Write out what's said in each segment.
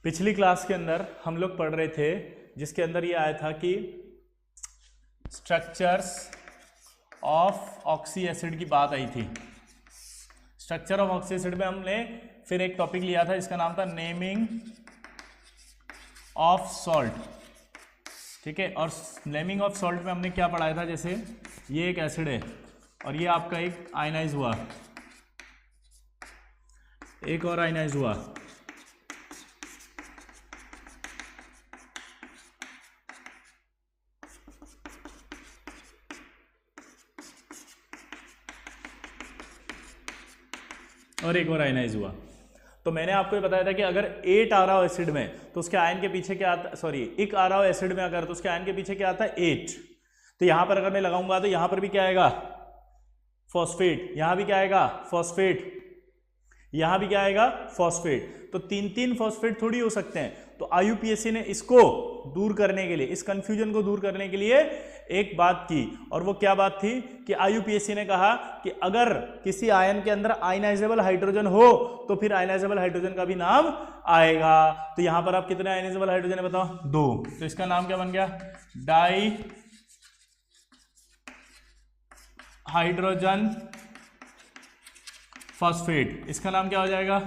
पिछली क्लास के अंदर हम लोग पढ़ रहे थे जिसके अंदर ये आया था कि स्ट्रक्चर्स ऑफ ऑक्सी एसिड की बात आई थी। स्ट्रक्चर ऑफ ऑक्सी एसिड में हमने फिर एक टॉपिक लिया था, इसका नाम था नेमिंग ऑफ सॉल्ट। ठीक है, और नेमिंग ऑफ सॉल्ट में हमने क्या पढ़ाया था, जैसे ये एक एसिड है और ये आपका एक आयनाइज हुआ, एक और आयनाइज हुआ, और एक और आयनाइज हुआ। तो मैंने आपको ये बताया था कि अगर 8 आ रहा हो एसिड में तो उसके आयन के पीछे क्या आता है, सॉरी एक आ रहा हो एसिड में अगर, तो उसके आयन के पीछे क्या आता है 8। तो यहां पर अगर मैं लगाऊंगा तो यहां पर भी क्या आएगा फॉस्फेट, यहां भी क्या आएगा फॉस्फेट, यहां भी क्या आएगा फॉस्फेट। तो 3 फॉस्फेट थोड़ी हो सकते हैं। तो आईयूपीएसी ने इसको दूर करने के लिए, इस कंफ्यूजन को दूर करने के लिए एक बात की, और वो क्या बात थी कि आईयूपीएसी ने कहा कि अगर किसी आयन के अंदर आयनाइजेबल हाइड्रोजन हो तो फिर आयनाइजेबल हाइड्रोजन का भी नाम आएगा। तो यहां पर आप कितने आयनाइजेबल हाइड्रोजन है बताओ, 2। तो इसका नाम क्या बन गया, डाई हाइड्रोजन फॉस्फेट। इसका नाम क्या हो जाएगा,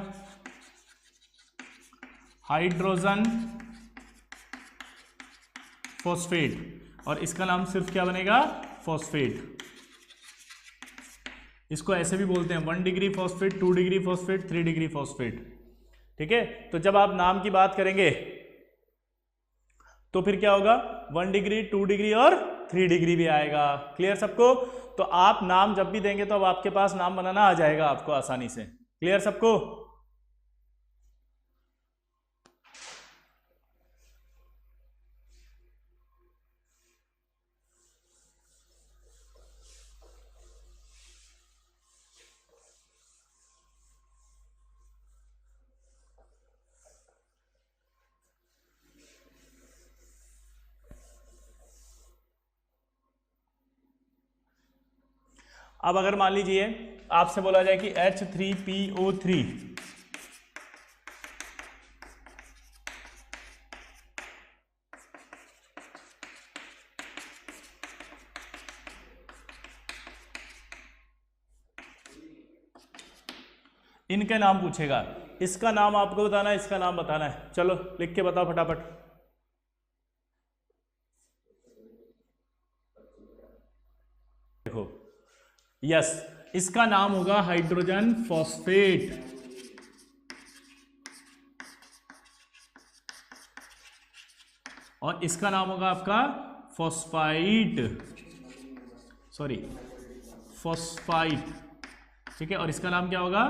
हाइड्रोजन फॉस्फेट, और इसका नाम सिर्फ क्या बनेगा फॉस्फेट। इसको ऐसे भी बोलते हैं 1 degree phosphate, 2 degree phosphate, 3 degree phosphate. ठीक है, तो जब आप नाम की बात करेंगे तो फिर क्या होगा 1 डिग्री, 2 डिग्री और 3 डिग्री भी आएगा। क्लियर सबको? तो आप नाम जब भी देंगे तो अब आपके पास नाम बनाना आ जाएगा आपको आसानी से। क्लियर सबको? अब अगर मान लीजिए आपसे बोला जाए कि H3PO3, इनके नाम पूछेगा, इसका नाम आपको बताना है, इसका नाम बताना है। चलो लिख के बताओ फटाफट। देखो, यस, इसका नाम होगा हाइड्रोजन फॉस्फेट, और इसका नाम होगा आपका फॉस्फाइट, सॉरी फॉस्फाइट। ठीक है, और इसका नाम क्या होगा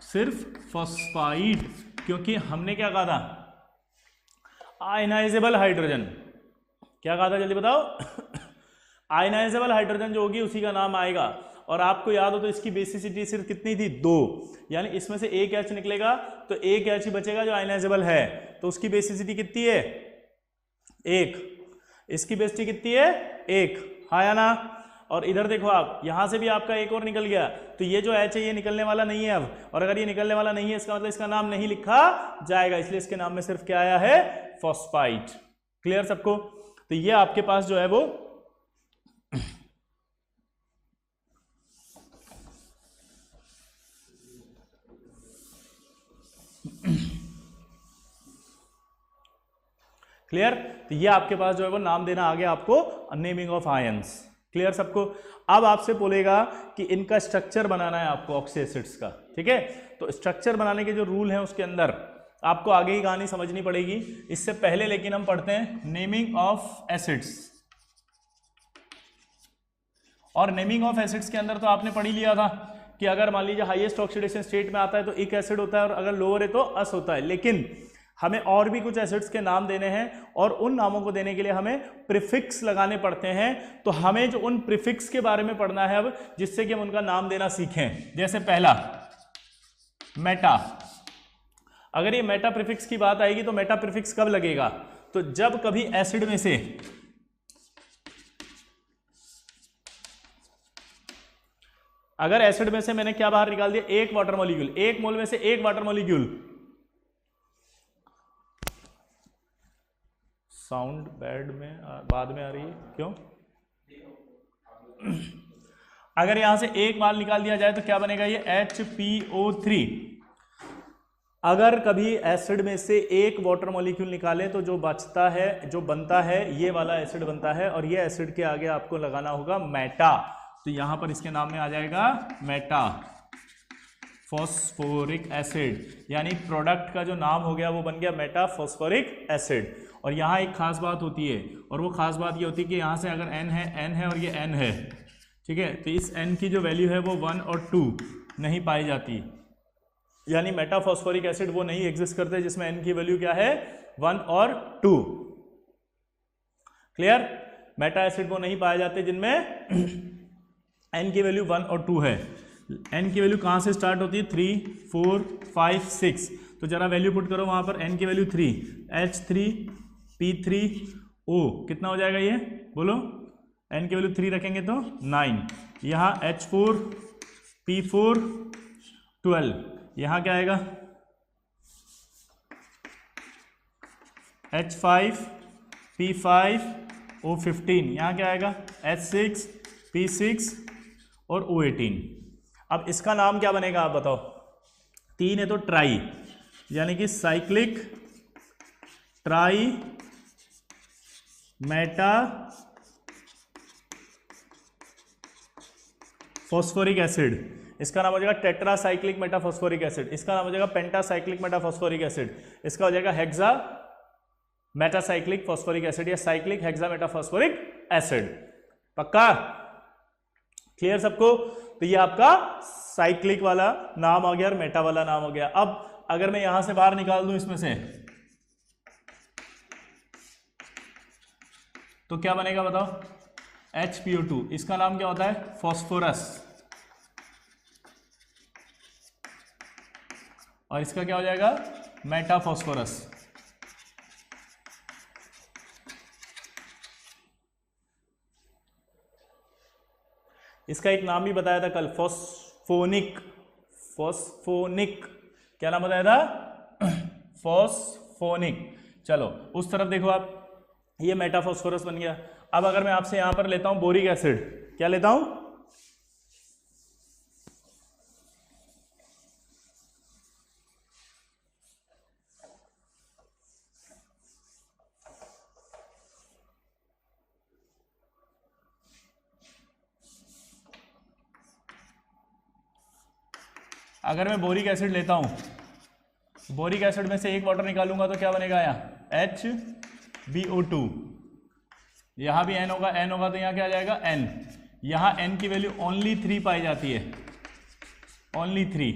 सिर्फ फॉस्फाइट, क्योंकि हमने क्या कहा था आयनाइजेबल हाइड्रोजन। क्या कहा था जल्दी बताओ आयनाइजेबल हाइड्रोजन जो होगी उसी का नाम आएगा। और आपको याद हो तो इसकी बेसिसिटी सिर्फ कितनी थी 2, यानी इसमें से एक H निकलेगा तो एक H ही बचेगा जो आयनाइजेबल है, तो उसकी बेसिसिटी कितनी है 1, इसकी बेसिसिटी कितनी है 1, हाँ या ना। और इधर देखो आप, यहां से भी आपका एक और निकल गया, तो ये जो H है ये निकलने वाला नहीं है अब, और अगर ये निकलने वाला नहीं है इसका मतलब इसका नाम नहीं लिखा जाएगा, इसलिए इसके नाम में सिर्फ क्या आया है फॉस्फाइट। क्लियर सबको? तो ये आपके पास जो है वो क्लियर? तो ये आपके पास जो है वो नाम देना आ गया आपको नेमिंग ऑफ आयंस। क्लियर सबको? अब आपसे बोलेगा कि इनका स्ट्रक्चर बनाना है आपको ऑक्सी एसिड्स का। ठीक है, तो स्ट्रक्चर बनाने के जो रूल हैं उसके अंदर आपको आगे ही कहानी समझनी पड़ेगी। इससे पहले लेकिन हम पढ़ते हैं नेमिंग ऑफ एसिड्स। और नेमिंग ऑफ एसिड्स के अंदर तो आपने पढ़ ही लिया था कि अगर मान लीजिए हाईएस्ट ऑक्सीडेशन स्टेट में आता है तो एक एसिड होता है, और अगर लोअर है तो अस होता है। लेकिन हमें और भी कुछ एसिड्स के नाम देने हैं, और उन नामों को देने के लिए हमें प्रीफिक्स लगाने पड़ते हैं। तो हमें जो उन प्रीफिक्स के बारे में पढ़ना है अब, जिससे कि हम उनका नाम देना सीखें। जैसे पहला मेटा, अगर ये मेटा प्रीफिक्स की बात आएगी तो मेटा प्रीफिक्स कब लगेगा, तो जब कभी एसिड में से अगर एसिड में से मैंने क्या बाहर निकाल दिया, एक वाटर मॉलिक्यूल, एक मोल में से एक वाटर मॉलिक्यूल, साउंड बैड में बाद में आ रही है, क्यों? अगर यहां से एक माल निकाल दिया जाए तो क्या बनेगा? ये HPO3। अगर कभी एसिड में से एक वाटर मॉलिक्यूल निकालें तो जो बचता है, जो बनता है, ये वाला एसिड बनता है, और ये एसिड के आगे आपको लगाना होगा मेटा। तो यहां पर इसके नाम में आ जाएगा मेटा फॉस्फोरिक एसिड, यानी प्रोडक्ट का जो नाम हो गया वो बन गया मेटा फॉस्फोरिक एसिड। और यहाँ एक खास बात होती है, और वो खास बात ये होती है कि यहाँ से अगर n है और ये n है, ठीक है, तो इस n की जो वैल्यू है वो 1 और 2 नहीं पाई जाती, यानी मेटा फॉस्फोरिक एसिड वो नहीं एग्जिस्ट करते जिसमें n की वैल्यू क्या है? 1 और 2। क्लियर? मेटा एसिड वो नहीं पाए जाते जिनमें n की वैल्यू 1 और 2 है। n की वैल्यू कहाँ से स्टार्ट होती है? 3, 4, 5, 6। तो जरा वैल्यू पुट करो वहां पर। n की वैल्यू 3, H3P3O कितना हो जाएगा ये? बोलो। n की वैल्यू 3 रखेंगे तो 9। यहाँ H4P4 12। यहाँ क्या आएगा? H5P5O15। यहाँ क्या आएगा? H6P6 और O18। अब इसका नाम क्या बनेगा आप बताओ? 3 है तो ट्राई, यानी कि cyclic try Meta phosphoric acid. इसका नाम हो जाएगा टेट्रासाइक्लिक मेटाफॉस्फोरिक एसिड। इसका नाम हो जाएगा पेंटासाइक्लिक मेटाफॉस्फोरिक एसिड। इसका हो जाएगा हेक्सा मेटासाइक्लिक फॉस्फोरिक एसिड या साइक्लिक हेक्सा मेटाफॉस्फोरिक एसिड। पक्का? क्लियर सबको? तो ये आपका साइक्लिक वाला नाम आ गया और मेटा वाला नाम हो गया। अब अगर मैं यहां से बाहर निकाल दूं इसमें से, तो क्या बनेगा बताओ? HPO2। इसका नाम क्या होता है? फॉस्फोरस। और इसका क्या हो जाएगा? मेटाफॉस्फोरस। इसका एक नाम भी बताया था कल, फॉस्फोनिक। फॉस्फोनिक क्या नाम बताया था? फॉस्फोनिक। चलो उस तरफ देखो आप, ये मेटाफॉस्फोरस बन गया। अब अगर मैं आपसे यहां पर लेता हूं बोरिक एसिड, क्या लेता हूं? अगर मैं बोरिक एसिड लेता हूं, बोरिक एसिड में से एक वाटर निकालूंगा तो क्या बनेगा? यहाँ HbO2। यहां भी N होगा, N होगा तो यहाँ क्या आ जाएगा? N। यहां N की वैल्यू ओनली 3 पाई जाती है, ओनली 3।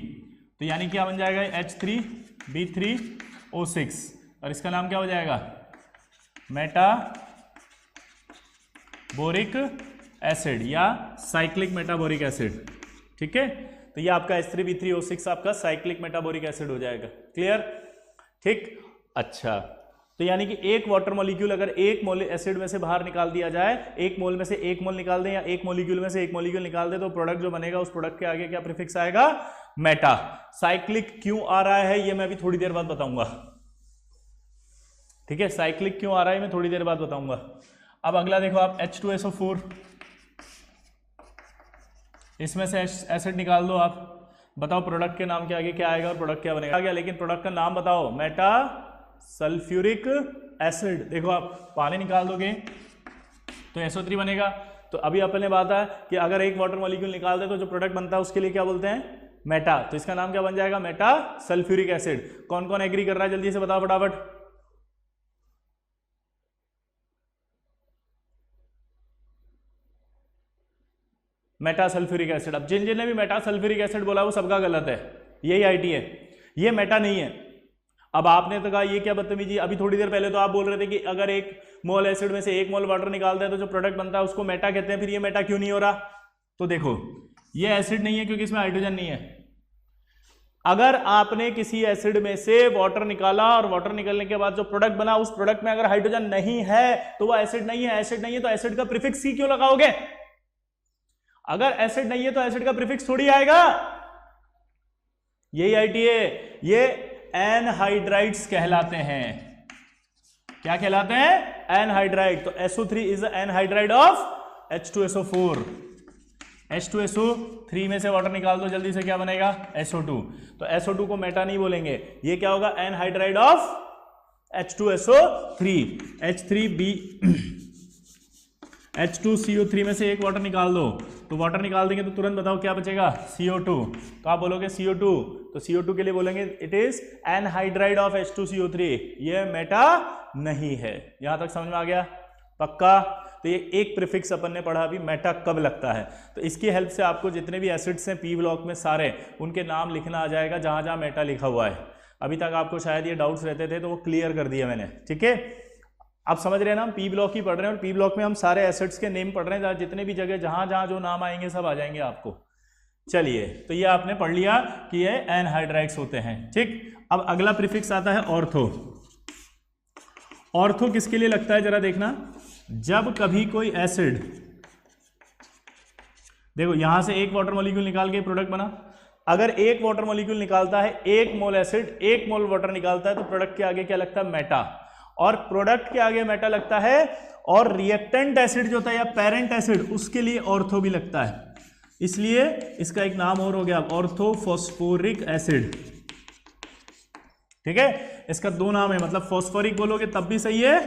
तो यानी क्या बन जाएगा? H3B3O6। और इसका नाम क्या हो जाएगा? मेटा बोरिक एसिड या साइक्लिक मेटाबोरिक एसिड। ठीक है, तो ये आपका H3B3O6 आपका साइक्लिक मेटाबोरिक एसिड हो जाएगा। क्लियर? ठीक। अच्छा, तो यानी कि एक वाटर मॉलिक्यूल अगर एक मोल एसिड में से बाहर निकाल दिया जाए, एक मोल में से एक मोल निकाल दें या एक मॉलिक्यूल में से एक मॉलिक्यूल निकाल दे, तो प्रोडक्ट जो बनेगा उस प्रोडक्ट के आगे क्या प्रीफिक्स आएगा? मेटा। साइक्लिक क्यों आ रहा है ये मैं अभी थोड़ी देर बाद बताऊंगा। ठीक है, साइक्लिक क्यों आ रहा है मैं थोड़ी देर बाद बताऊंगा। अब अगला देखो आप, H2SO4, इसमें से एसिड निकाल दो आप, बताओ प्रोडक्ट के नाम के आगे क्या आएगा और प्रोडक्ट क्या बनेगा? आ गया, लेकिन प्रोडक्ट का नाम बताओ। Meta sulphuric acid. देखो आप पानी निकाल दोगे तो SO3 बनेगा। तो अभी अपने बात है कि अगर एक वाटर मॉलिक्यूल निकाल दे तो जो प्रोडक्ट बनता है उसके लिए क्या बोलते हैं? मेटा। तो इसका नाम क्या बन जाएगा? Meta sulphuric acid. कौन कौन एग्री कर रहा है जल्दी से बताओ फटाफट। Meta sulphuric acid. अब जिन जिन ने भी मेटा सल्फ्यूरिक एसिड बोला वो सबका गलत है, यही आईटी है, ये मेटा नहीं है। अब आपने तो कहा ये क्या बदतमीजी, अभी थोड़ी देर पहले तो आप बोल रहे थे कि अगर एक मोल एसिड में से एक मोल वाटर निकालते हैं तो जो प्रोडक्ट बनता है उसको मेटा कहते हैं, फिर ये मेटा क्यों नहीं हो रहा? तो देखो ये एसिड नहीं है क्योंकि इसमें हाइड्रोजन नहीं है। अगर आपने किसी एसिड में से वाटर निकाला और वाटर निकलने के बाद जो प्रोडक्ट बना उस प्रोडक्ट में अगर हाइड्रोजन नहीं है तो वो एसिड नहीं है। एसिड नहीं है तो एसिड का प्रीफिक्स सी क्यों लगाओगे? अगर एसिड नहीं है तो एसिड का प्रीफिक्स थोड़ी आएगा। यही आईटी है, ये एनहाइड्राइड्स कहलाते हैं। क्या कहलाते हैं? एनहाइड्राइड। तो SO3 is anhydride of H2SO4। H2SO3 में से वाटर निकाल दो जल्दी से, क्या बनेगा? SO2। तो SO2 को मेटा नहीं बोलेंगे, ये क्या होगा? Anhydride of H2SO3। H2CO3 में से एक वाटर निकाल दो, तो वाटर निकाल देंगे तो तुरंत बताओ क्या बचेगा? CO2। तो आप बोलोगे CO2, तो CO2 के लिए बोलेंगे it is anhydride of H2CO3। ये मेटा नहीं है। यहां तक समझ में आ गया? पक्का? तो ये एक प्रीफिक्स अपन ने पढ़ा अभी, मेटा कब लगता है। तो इसकी हेल्प से आपको जितने भी एसिड्स हैं P ब्लॉक में सारे, उनके नाम लिखना आ जाएगा जहां जहां मेटा लिखा हुआ है। अभी तक आपको शायद ये डाउट्स रहते थे तो वो क्लियर कर दिया मैंने, ठीक है? आप समझ रहे हैं ना, हम P ब्लॉक ही पढ़ रहे हैं और P ब्लॉक में हम सारे एसिड्स के नेम पढ़ रहे हैं, जितने भी जगह जहां जहां जो नाम आएंगे सब आ जाएंगे आपको। चलिए, तो ये आपने पढ़ लिया कि ये एनहाइड्राइड्स होते हैं, ठीक। अब अगला प्रीफिक्स आता है ऑर्थो। ऑर्थो किसके लिए लगता है जरा देखना, जब कभी कोई एसिड, देखो यहां से एक वाटर मॉलिक्यूल निकाल के प्रोडक्ट बना, अगर एक वाटर मॉलिक्यूल निकालता है, 1 मोल एसिड 1 मोल वाटर निकालता है, तो प्रोडक्ट के आगे क्या लगता है? मेटा। और प्रोडक्ट के आगे मेटा लगता है, और रिएक्टेंट एसिड जो था या पेरेंट एसिड, उसके लिए ऑर्थो भी लगता है। इसलिए इसका एक नाम और हो गया ऑर्थोफॉस्फोरिक एसिड, ठीक है। इसका 2 नाम है, मतलब फॉस्फोरिक बोलोगे तब भी सही है,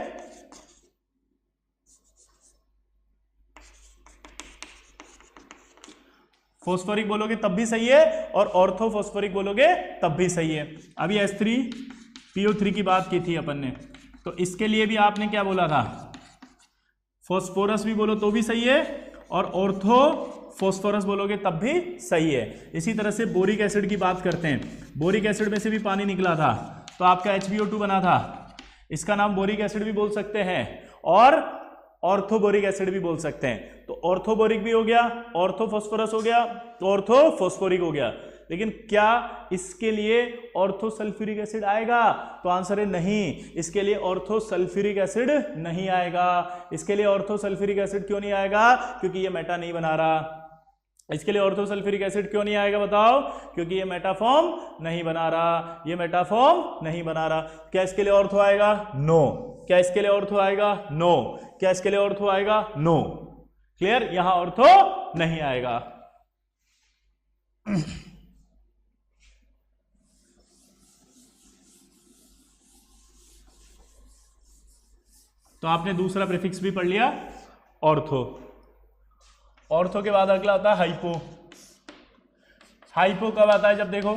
फॉस्फोरिक बोलोगे तब भी सही है, और ऑर्थोफॉस्फोरिक बोलोगे तब भी सही है। अभी H3PO3 की बात की थी अपन ने, तो इसके लिए भी आपने क्या बोला था? फॉस्फोरस भी बोलो तो भी सही है, और ऑर्थोफॉस्फोरस बोलोगे तब भी सही है। इसी तरह से बोरिक एसिड की बात करते हैं, बोरिक एसिड में से भी पानी निकला था, तो आपका HbO2 बना था, इसका नाम बोरिक एसिड भी बोल सकते हैं और ऑर्थोबोरिक एसिड भी बोल सकते हैं। तो ऑर्थोबोरिक भी हो गया, ऑर्थोफॉस्फोरस हो गया, ऑर्थोफॉस्फोरिक हो गया। लेकिन क्या इसके लिए ऑर्थोसल्फ्यूरिक एसिड आएगा? तो आंसर है नहीं, इसके लिए ऑर्थोसल्फ्यूरिक एसिड नहीं आएगा। इसके लिए ऑर्थोसल्फ्यूरिक एसिड क्यों नहीं आएगा? क्योंकि ये मेटा नहीं बना रहा। इसके लिए ऑर्थोसल्फ्यूरिक एसिड क्यों नहीं आएगा बताओ? क्योंकि ये मेटाफॉर्म नहीं बना रहा, ये मेटाफॉर्म नहीं बना रहा। क्या इसके लिए ऑर्थो आएगा? नो। क्या इसके लिए ऑर्थो आएगा? नो। क्या इसके लिए ऑर्थो आएगा? नो। क्लियर? यहां ऑर्थो नहीं आएगा। तो आपने दूसरा प्रीफिक्स भी पढ़ लिया, ऑर्थो। ऑर्थो के बाद अगला आता है हाइपो। हाइपो कब आता है? जब देखो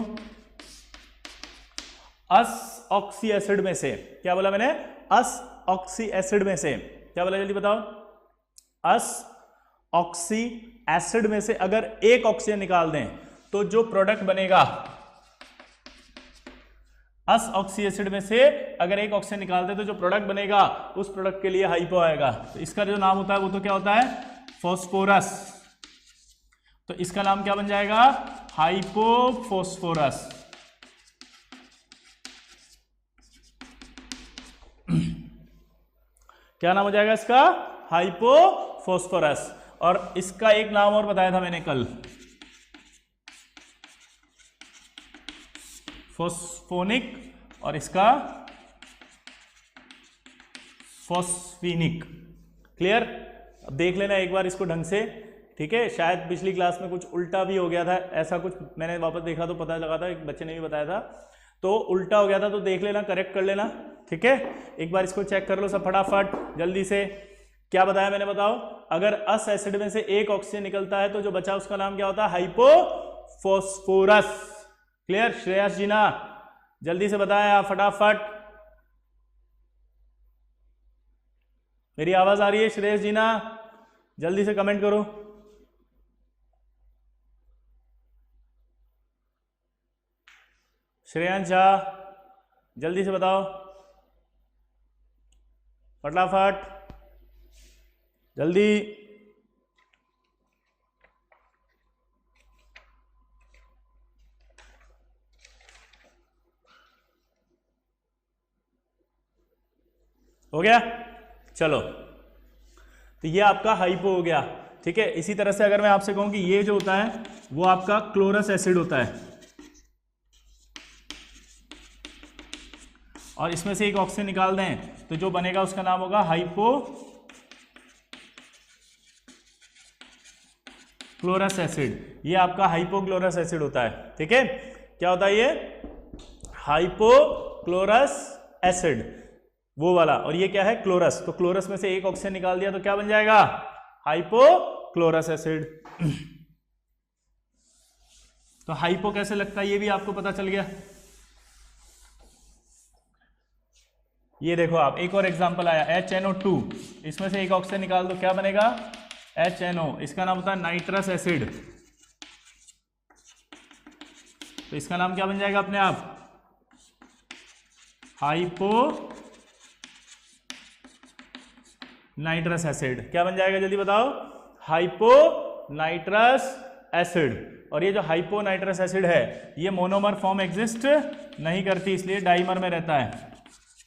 अस ऑक्सी एसिड में से, क्या बोला मैंने? अस ऑक्सी एसिड में से, क्या बोला जल्दी बताओ? अस ऑक्सी एसिड में से अगर एक ऑक्सीजन निकाल दें तो जो प्रोडक्ट बनेगा, अस ऑक्सी एसिड में से अगर एक ऑक्सीजन निकाल दें तो जो प्रोडक्ट बनेगा, उस प्रोडक्ट के लिए हाइपो आएगा। तो इसका जो नाम होता है वो तो क्या होता है? फॉस्फोरस। तो इसका नाम क्या बन जाएगा? हाइपोफॉस्फोरस। क्या नाम हो जाएगा इसका? हाइपोफॉस्फोरस। और इसका एक नाम और बताया था मैंने कल, फॉस्फोनिक, और इसका फॉस्फीनिक। क्लियर? अब देख लेना एक बार इसको ढंग से, ठीक है। शायद पिछली क्लास में कुछ उल्टा भी हो गया था, ऐसा कुछ मैंने वापस देखा तो पता लगा था, एक बच्चे ने भी बताया था, तो उल्टा हो गया था, तो देख लेना, करेक्ट कर लेना, ठीक है। एक बार इसको चेक कर लो सब फटाफट जल्दी से। क्या बताया मैंने बताओ? अगर अस एसिड में से एक ऑक्सीजन निकलता है तो जो बचा उसका नाम क्या होता है? हाइपोफॉस्फोरस। क्लियर? श्रेयस जीना जल्दी से बताया फटाफट। मेरी आवाज आ रही है? श्रेयस जीना जल्दी से कमेंट करो। श्रेयांश झा जल्दी से बताओ फटाफट, जल्दी। हो गया? चलो, तो ये आपका हाइपो हो गया, ठीक है। इसी तरह से अगर मैं आपसे कहूं कि ये जो होता है वो आपका क्लोरस एसिड होता है, और इसमें से एक ऑक्सीजन निकाल दें तो जो बनेगा उसका नाम होगा हाइपोक्लोरस एसिड। ये आपका हाइपोक्लोरस एसिड होता है, ठीक है। क्या होता है ये? हाइपोक्लोरस एसिड, वो वाला। और ये क्या है? क्लोरस। तो क्लोरस में से एक ऑक्सीजन निकाल दिया तो क्या बन जाएगा? Hypochlorous acid. तो हाइपो कैसे लगता है ये भी आपको पता चल गया। ये देखो आप, एक और एग्जांपल आया HNO2, इसमें से एक ऑक्सीजन निकाल दो, क्या बनेगा? HNO। इसका नाम होता है नाइट्रस एसिड। तो इसका नाम क्या बन जाएगा अपने आप? Hypo nitrous acid. क्या बन जाएगा जल्दी बताओ? Hypo nitrous acid. और ये जो हाइपो नाइट्रस एसिड है ये मोनोमर फॉर्म एग्जिस्ट नहीं करती, इसलिए डाइमर में रहता है,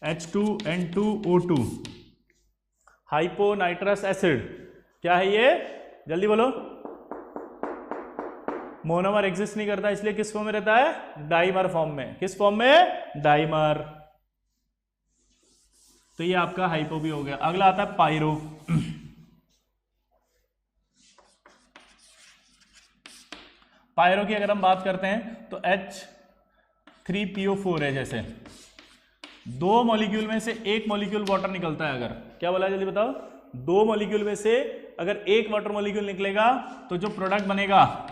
H2N2O2। हाइपो नाइट्रस एसिड क्या है ये? जल्दी बोलो। मोनोमर एग्जिस्ट नहीं करता, इसलिए किस फॉर्म में रहता है? डाइमर फॉर्म में। किस फॉर्म में? डाइमर। तो ये आपका हाइपो भी हो गया। अगला आता है पायरो। पायरो की अगर हम बात करते हैं तो H3PO4 है, जैसे दो मॉलिक्यूल में से एक मॉलिक्यूल वाटर निकलता है। अगर क्या बोला जल्दी बताओ? दो मॉलिक्यूल में से अगर एक वाटर मॉलिक्यूल निकलेगा तो जो प्रोडक्ट बनेगा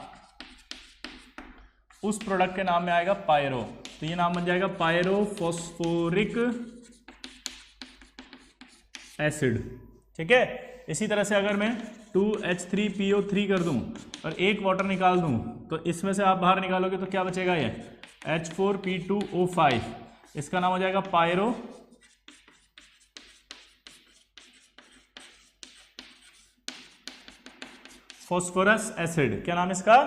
उस प्रोडक्ट के नाम में आएगा पायरो। तो ये नाम बन जाएगा पायरोफॉस्फोरिक एसिड, ठीक है। इसी तरह से अगर मैं 2H3PO3 कर दूं और एक वाटर निकाल दूं तो इसमें से आप बाहर निकालोगे तो क्या बचेगा? ये H4P2O5। इसका नाम हो जाएगा पायरो फॉस्फोरस एसिड। क्या नाम इसका?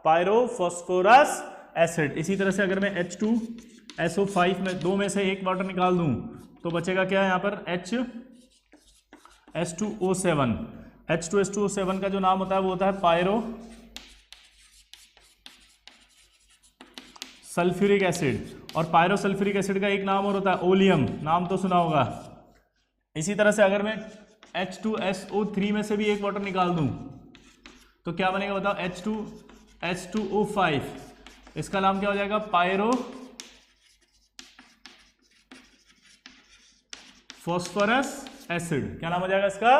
Pyrophosphorus acid. इसी तरह से अगर मैं H2SO5 में दो में से एक वाटर निकाल दूं तो बचेगा क्या यहाँ पर? H2O7। H2SO7 का जो नाम होता है वो होता है पायरो सल्फ्यूरिक एसिड। और पायरो सल्फ्यूरिक एसिड का एक नाम और होता है ओलियम, नाम तो सुना होगा। इसी तरह से अगर मैं H2SO3 में से भी एक वाटर निकाल दूं तो क्या बनेगा बताओ? H2O5। इसका नाम क्या हो जाएगा? Pyro phosphorus acid. क्या नाम हो जाएगा इसका?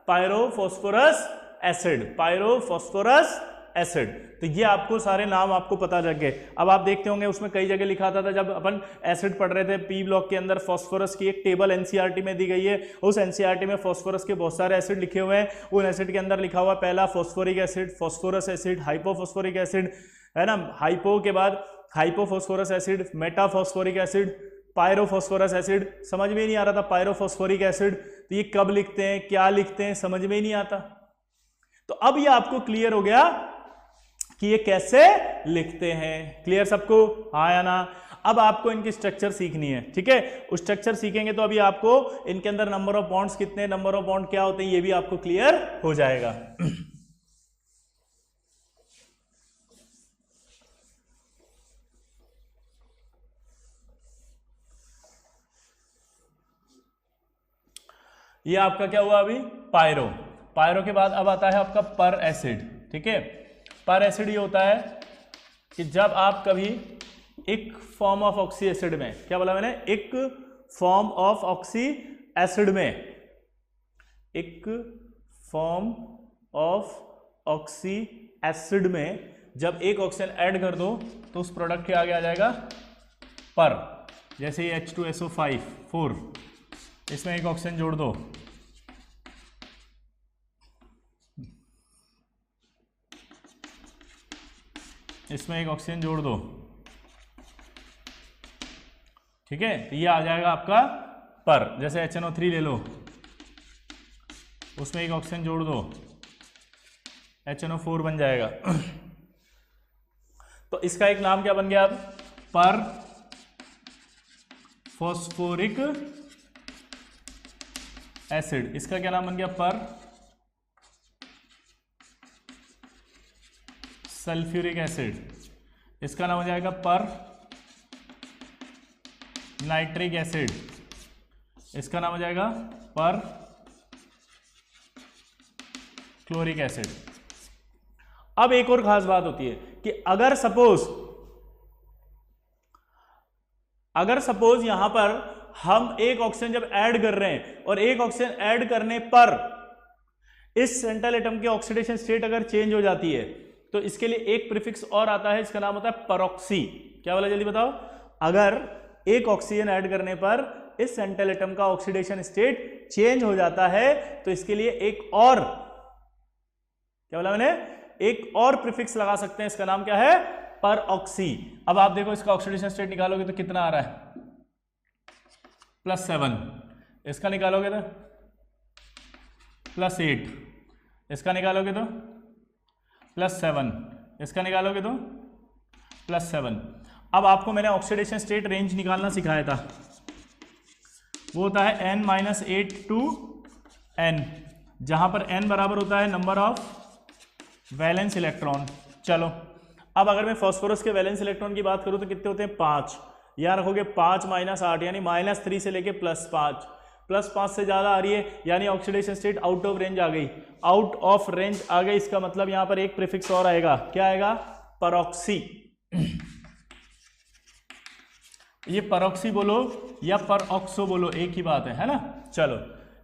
Pyrophosphorus acid. पायरोफॉस्फोरस एसिड। तो ये आपको सारे नाम आपको पता लग गए। अब आप देखते होंगे उसमें कई जगह लिखा था जब अपन एसिड पढ़ रहे थे पी ब्लॉक के अंदर, फॉस्फोरस की एक टेबल एनसीईआरटी में दी गई है। उस एनसीईआरटी में फॉस्फोरस के बहुत सारे एसिड लिखे हुए हैं। उन एसिड के अंदर लिखा हुआ पहला phosphoric acid, phosphorous acid, hypophosphoric acid, है ना। हाइपो के बाद hypophosphorous acid, metaphosphoric acid, पायरोफॉस्फोरस acid. समझ में ही नहीं आ रहा था पायरोफॉस्फोरिक एसिड तो ये कब लिखते हैं, क्या लिखते हैं, समझ में ही नहीं आता। तो अब ये आपको क्लियर हो गया कि ये कैसे लिखते हैं। क्लियर सबको? हाँ या ना? अब आपको इनकी स्ट्रक्चर सीखनी है, ठीक है। उस स्ट्रक्चर सीखेंगे तो अभी आपको इनके अंदर नंबर ऑफ बॉन्ड्स कितने, नंबर ऑफ बॉन्ड क्या होते हैं, ये भी आपको क्लियर हो जाएगा। ये आपका क्या हुआ अभी? पायरो। पायरो के बाद अब आता है आपका पर एसिड, ठीक है। पर एसिड ये होता है कि जब आप कभी एक फॉर्म ऑफ ऑक्सी एसिड में, क्या बोला मैंने? एक फॉर्म ऑफ ऑक्सी एसिड में, एक फॉर्म ऑफ ऑक्सी एसिड में जब एक ऑक्सीजन ऐड कर दो तो उस प्रोडक्ट के आगे आ जाएगा पर। जैसे ये H2SO4, इसमें एक ऑक्सीजन जोड़ दो, इसमें एक ऑक्सीजन जोड़ दो, ठीक है। तो ये आ जाएगा आपका पर। जैसे HNO3 ले लो, उसमें एक ऑक्सीजन जोड़ दो, HNO4 बन जाएगा। तो इसका एक नाम क्या बन गया अब? पर फॉस्फोरिक एसिड। इसका क्या नाम बन गया? पर सल्फ्यूरिक एसिड। इसका नाम हो जाएगा पर नाइट्रिक एसिड, इसका नाम हो जाएगा पर क्लोरिक एसिड। अब एक और खास बात होती है कि अगर सपोज यहां पर हम एक ऑक्सीजन जब ऐड कर रहे हैं और एक ऑक्सीजन ऐड करने पर इस सेंट्रल एटम की ऑक्सीडेशन स्टेट अगर चेंज हो जाती है तो इसके लिए एक प्रीफिक्स और आता है, इसका नाम होता है परऑक्सी। क्या बोला जल्दी बताओ? अगर एक ऑक्सीजन ऐड करने पर इस सेंट्रल एटम का ऑक्सीडेशन स्टेट चेंज हो जाता है तो इसके लिए एक और, क्या बोला मैंने, एक और प्रीफिक्स लगा सकते हैं, इसका नाम क्या है? परऑक्सी। अब आप देखो इसका ऑक्सीडेशन स्टेट निकालोगे तो कितना आ रहा है? +7। इसका निकालोगे तो +8, इसका निकालोगे तो +7, इसका निकालोगे तो +7। अब आपको मैंने ऑक्सीडेशन स्टेट रेंज निकालना सिखाया था, वो होता है n-8 to n, जहां पर n बराबर होता है नंबर ऑफ वैलेंस इलेक्ट्रॉन। चलो अब अगर मैं फास्फोरस के वैलेंस इलेक्ट्रॉन की बात करूं तो कितने होते हैं? 5। यहाँ रखोगे 5 - 8 यानी -3 से लेके +5, +5 से ज्यादा आ रही है यानी oxidation state out of range आ गई, आउट ऑफ रेंज आ गई। इसका मतलब यहां पर एक प्रीफिक्स और आएगा, क्या आएगा? परऑक्सी। ये परऑक्सी बोलो या परऑक्सो बोलो, एक ही बात है ना। चलो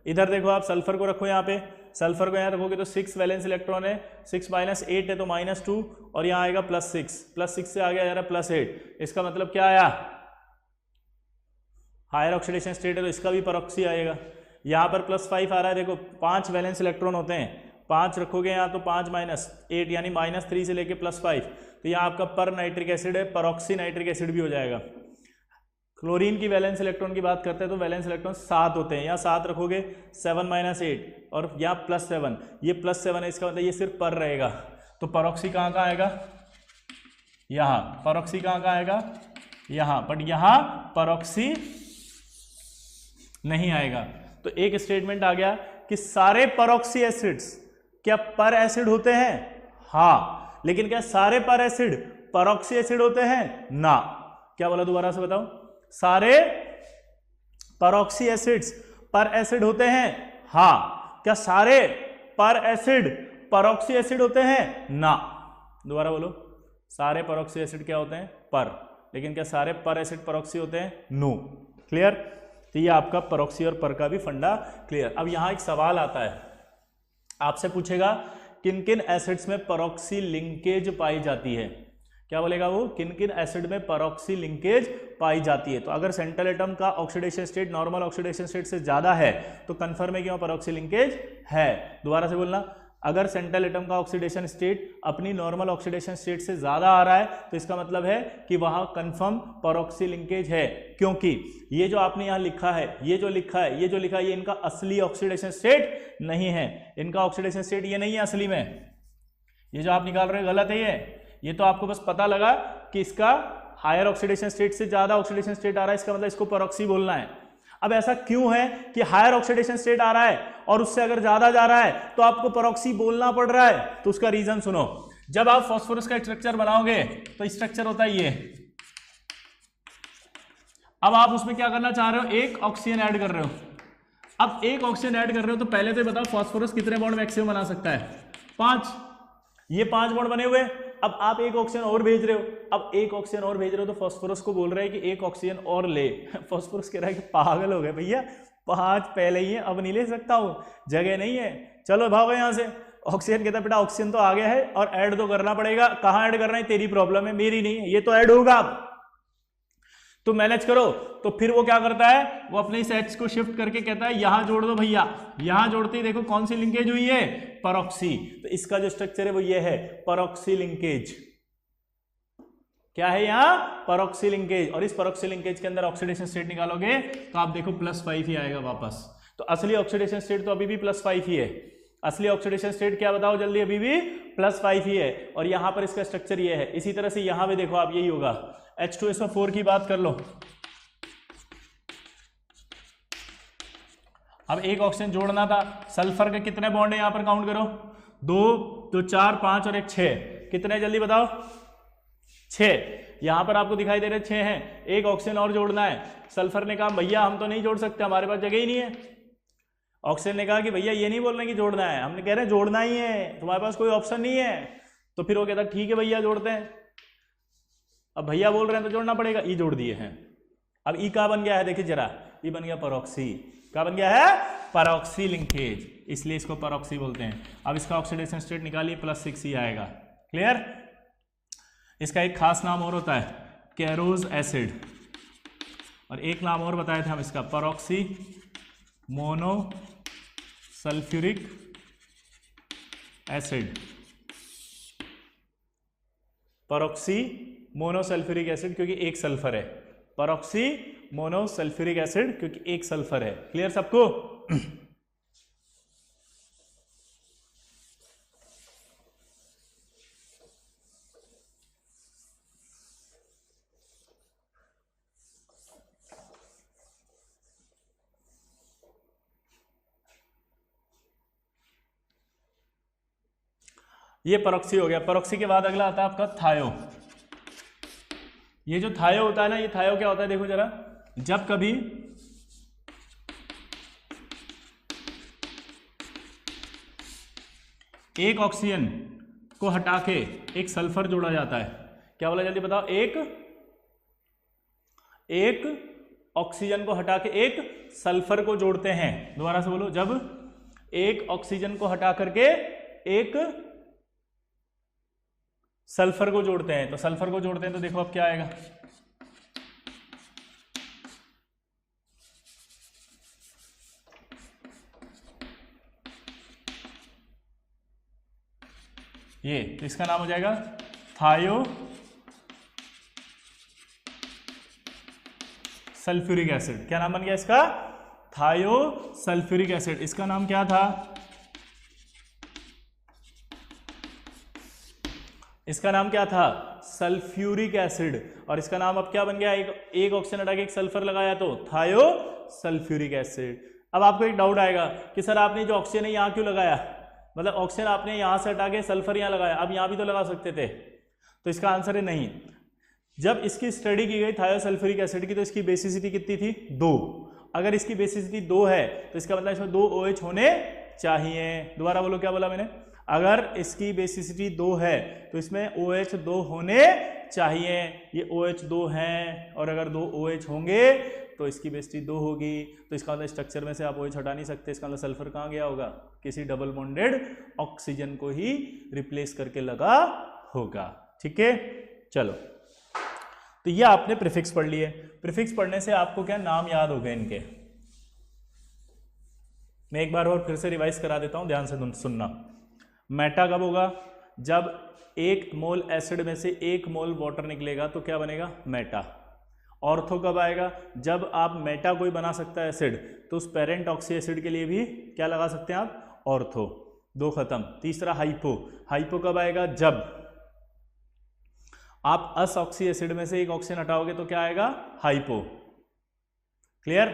इधर देखो, आप सल्फर को रखो, यहाँ पे सल्फर को यहाँ रखोगे तो 6 वैलेंस इलेक्ट्रॉन है, 6 - 8 है तो -2 और यहाँ आएगा +6 से आ गया यार +8। इसका मतलब क्या आया? हायर ऑक्सीडेशन स्टेट है तो इसका भी परऑक्सी आएगा। यहाँ पर +5 आ रहा है, देखो 5 वैलेंस इलेक्ट्रॉन होते हैं, 5 रखोगे यहाँ तो 5 - 8 यानी -3 से लेके +5, तो यहाँ आपका पर नाइट्रिक एसिड है, परऑक्सी नाइट्रिक एसिड भी हो जाएगा। क्लोरीन की वैलेंस इलेक्ट्रॉन की बात करते हैं तो वैलेंस इलेक्ट्रॉन 7 होते हैं, यहाँ 7 रखोगे 7 - 8 और यहाँ +7, ये +7 है, इसका मतलब ये सिर्फ पर रहेगा। तो परऑक्सी कहाँ आएगा? यहाँ। परऑक्सी कहाँ आएगा? यहाँ। बट यहाँ परऑक्सी नहीं आएगा। तो एक स्टेटमेंट आ गया कि सारे परऑक्सी एसिड्स क्या पर एसिड होते हैं? हाँ। लेकिन क्या सारे पर एसिड परऑक्सी एसिड होते हैं? ना। क्या बोला दोबारा से बताओ? सारे परऑक्सी एसिड्स पर एसिड होते हैं? हाँ। क्या सारे पर एसिड परऑक्सी एसिड होते हैं? ना। दोबारा बोलो, सारे परऑक्सी एसिड क्या होते हैं? पर। लेकिन क्या सारे पर एसिड परऑक्सी होते हैं? नो। क्लियर? तो ये आपका परऑक्सी और पर का भी फंडा क्लियर। अब यहां एक सवाल आता है, आपसे पूछेगा किन किन एसिड्स में परऑक्सी लिंकेज पाई जाती है। क्या बोलेगा वो? किन किन एसिड में परऑक्सी लिंकेज पाई जाती है। तो अगर सेंट्रल एटम का oxidation state normal oxidation state से ज्यादा है तो कंफर्म है कि वहां परऑक्सी लिंकेज है। दोबारा से बोलना, अगर सेंट्रल एटम का ऑक्सीडेशन स्टेट अपनी नॉर्मल ऑक्सीडेशन स्टेट से ज्यादा आ रहा है तो इसका मतलब है कि वहां कंफर्म परऑक्सी लिंकेज है, क्योंकि ये जो आपने यहां लिखा है, ये जो लिखा है ये इनका असली ऑक्सीडेशन स्टेट नहीं है। इनका ऑक्सीडेशन स्टेट ये नहीं है असली में, ये जो आप निकाल रहे हो गलत है। ये तो आपको बस पता लगा कि इसका हायर ऑक्सीडेशन स्टेट से ज्यादा ऑक्सीडेशन स्टेट आ रहा है, इसका मतलब इसको परऑक्सी बोलना है। अब ऐसा क्यों है कि हायर ऑक्सीडेशन स्टेट आ रहा है और उससे अगर ज्यादा जा रहा है तो आपको परऑक्सी बोलना पड़ रहा है? तो उसका रीजन सुनो। जब आप फास्फोरस का स्ट्रक्चर बनाओगे तो स्ट्रक्चर होता है ये। अब आप उसमें क्या करना चाह रहे हो? एक ऑक्सीजन ऐड कर रहे हो। अब एक ऑक्सीजन ऐड कर रहे हो तो पहले तो बताओ फास्फोरस कितने बॉन्ड मैक्सिमम बना सकता है? 5। ये 5 बॉन्ड बने हुए। अब आप एक ऑक्सीजन और भेज रहे हो, अब एक ऑक्सीजन और भेज रहे हो तो फास्फोरस को बोल रहे हैं कि एक ऑक्सीजन और ले। फास्फोरस कह रहा है कि पागल हो गए भैया, 5 पहले ही है, अब नहीं ले सकता हूं, जगह नहीं है, चलो भागो यहां से। ऑक्सीजन कहता है बेटा ऑक्सीजन तो आ गया है और ऐड तो करना पड़ेगा। कहां ऐड करना है? तेरी प्रॉब्लम है, मेरी नहीं है, ये तो ऐड होगा, अब तो मैनेज करो। तो फिर वो क्या करता है? वो अपने इस H को शिफ्ट करके कहता है यहां जोड़ दो भैया। यहां जोड़ते ही देखो कौन सी लिंकेज हुई है? परऑक्सी। तो इसका जो स्ट्रक्चर है वो ये है, परऑक्सी लिंकेज। क्या है यहाँ? परऑक्सी लिंकेज। और इस परऑक्सी लिंकेज के अंदर ऑक्सीडेशन स्टेट निकालोगे तो आप देखो +5 ही आएगा वापस। तो असली ऑक्सीडेशन स्टेट तो अभी भी +5 ही है। असली ऑक्सीडेशन स्टेट क्या बताओ जल्दी? अभी भी +5 ही है। और यहां पर इसका स्ट्रक्चर ये है। इसी तरह से यहां भी देखो आप, यही होगा। H2SO4 की बात कर लो। अब एक ऑक्सीजन जोड़ना था, सल्फर के कितने बॉन्ड है यहां पर? काउंट करो, 2, 4, 5 और 1, 6। कितने जल्दी बताओ? 6। यहां पर आपको दिखाई दे रहे 6 हैं, एक ऑक्सीजन और जोड़ना है। सल्फर ने कहा भैया हम तो नहीं जोड़ सकते, हमारे पास जगह ही नहीं है। ऑक्सीजन ने कहा कि भैया ये नहीं बोल रहे कि जोड़ना है, हमने कह रहे हैं जोड़ना ही है, तुम्हारे पास कोई ऑप्शन नहीं है। तो फिर वो कहता ठीक है भैया जोड़ते हैं। अब भैया बोल रहे हैं तो जोड़ना पड़ेगा, ई जोड़ दिए हैं। अब ई क्या बन गया है, देखिए जरा, ई बन गया परऑक्सी। क्या बन गया है, परऑक्सी लिंकेज, इसलिए इसको परऑक्सी बोलते हैं। अब इसका ऑक्सीडेशन स्टेट निकालिए, +6 ही आएगा। क्लियर। इसका एक खास नाम और होता है कैरोज एसिड, और एक नाम और बताए थे हम इसका, peroxy mono sulphuric acid. Peroxy monosulphuric acid क्योंकि एक सल्फर है, परऑक्सी मोनोसल्फ्यूरिक एसिड क्योंकि एक सल्फर है। क्लियर सबको। ये परऑक्सी हो गया। परऑक्सी के बाद अगला आता है आपका थायो। ये जो थायो होता है ना, ये थायो क्या होता है देखो जरा, जब कभी एक ऑक्सीजन को हटा के एक सल्फर जोड़ा जाता है, क्या बोला जल्दी बताओ, एक ऑक्सीजन को हटा के एक सल्फर को जोड़ते हैं। दोबारा से बोलो, जब एक ऑक्सीजन को हटा करके एक सल्फर को जोड़ते हैं, तो सल्फर को जोड़ते हैं तो देखो अब क्या आएगा, ये, तो इसका नाम हो जाएगा थायो सल्फ्यूरिक एसिड। क्या नाम बन गया इसका, थायो सल्फ्यूरिक एसिड। इसका नाम क्या था, इसका नाम क्या था, सल्फ्यूरिक एसिड। और इसका नाम अब क्या बन गया, एक ऑक्सीजन हटा के एक सल्फर लगाया तो थायो सल्फ्यूरिक एसिड। अब आपको एक डाउट आएगा कि सर आपने जो ऑक्सीजन है यहाँ क्यों लगाया, मतलब ऑक्सीजन आपने यहाँ से हटा के सल्फर यहाँ लगाया, अब यहाँ भी तो लगा सकते थे। तो इसका आंसर है नहीं। जब इसकी स्टडी की गई थायो सल्फ्यूरिक एसिड की, तो इसकी बेसिसिटी कितनी थी, 2। अगर इसकी बेसिसिटी 2 है तो इसका मतलब इसमें 2 OH होने चाहिए। दोबारा बोलो, क्या बोला मैंने, अगर इसकी बेसिसिटी 2 है तो इसमें OH 2 होने चाहिए। ये OH 2 हैं, और अगर 2 OH होंगे तो इसकी बेसिसिटी 2 होगी। तो इसका मतलब स्ट्रक्चर में से आप OH हटा नहीं सकते, इसका मतलब सल्फर कहाँ गया होगा, किसी डबल बॉन्डेड ऑक्सीजन को ही रिप्लेस करके लगा होगा। ठीक है, चलो, तो ये आपने प्रीफिक्स पढ़ लिए। प्रीफिक्स पढ़ने से आपको क्या नाम याद हो गए इनके। मैं एक बार और फिर से रिवाइज करा देता हूं, ध्यान से सुनना। मेटा कब होगा, जब 1 मोल एसिड में से 1 मोल वाटर निकलेगा तो क्या बनेगा, मेटा। ऑर्थो कब आएगा, जब आप मेटा कोई बना सकता है एसिड, तो उस पेरेंट ऑक्सी एसिड के लिए भी क्या लगा सकते हैं आप, ऑर्थो। 2 खत्म। तीसरा हाइपो। हाइपो कब आएगा, जब आप अस ऑक्सी एसिड में से एक ऑक्सीजन हटाओगे तो क्या आएगा, हाइपो। क्लियर।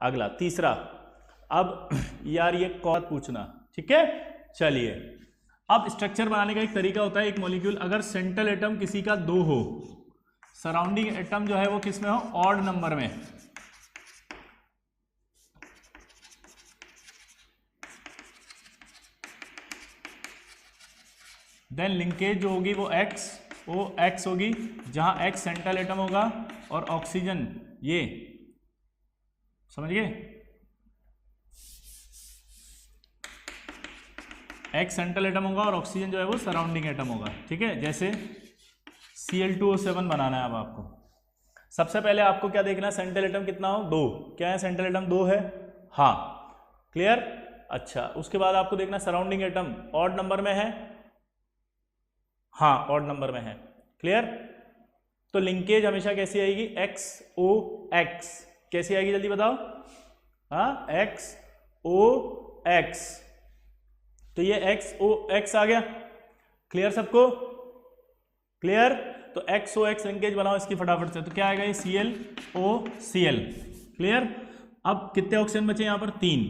अगला तीसरा, अब यार ये कौन पूछना, ठीक है। चलिए, अब स्ट्रक्चर बनाने का एक तरीका होता है, एक मॉलिक्यूल अगर सेंट्रल एटम किसी का 2 हो, सराउंडिंग एटम जो है वो किस में हो, ऑड नंबर में, देन लिंकेज जो होगी वो X होगी, जहां X सेंट्रल एटम होगा और ऑक्सीजन, ये समझ गए, X सेंट्रल एटम होगा और ऑक्सीजन जो है वो सराउंडिंग एटम होगा। ठीक है, जैसे Cl2O7 बनाना है अब आपको। सबसे पहले आपको क्या देखना है, सेंट्रल एटम कितना हो, 2। क्या है, सेंट्रल एटम 2 है, हाँ, क्लियर। अच्छा, उसके बाद आपको देखना सराउंडिंग एटम ऑड नंबर में है, हाँ, ऑड नंबर में है, क्लियर। तो लिंकेज हमेशा कैसी आएगी, XOX। कैसी आएगी जल्दी बताओ, हाँ, XOX। तो ये XOX आ गया, क्लियर सबको, क्लियर। तो XOX लिंकेज बनाओ इसकी फटाफट से, तो क्या आएगा, ये ClOCl, क्लियर। अब कितने ऑक्सीजन बचे यहाँ पर, 3।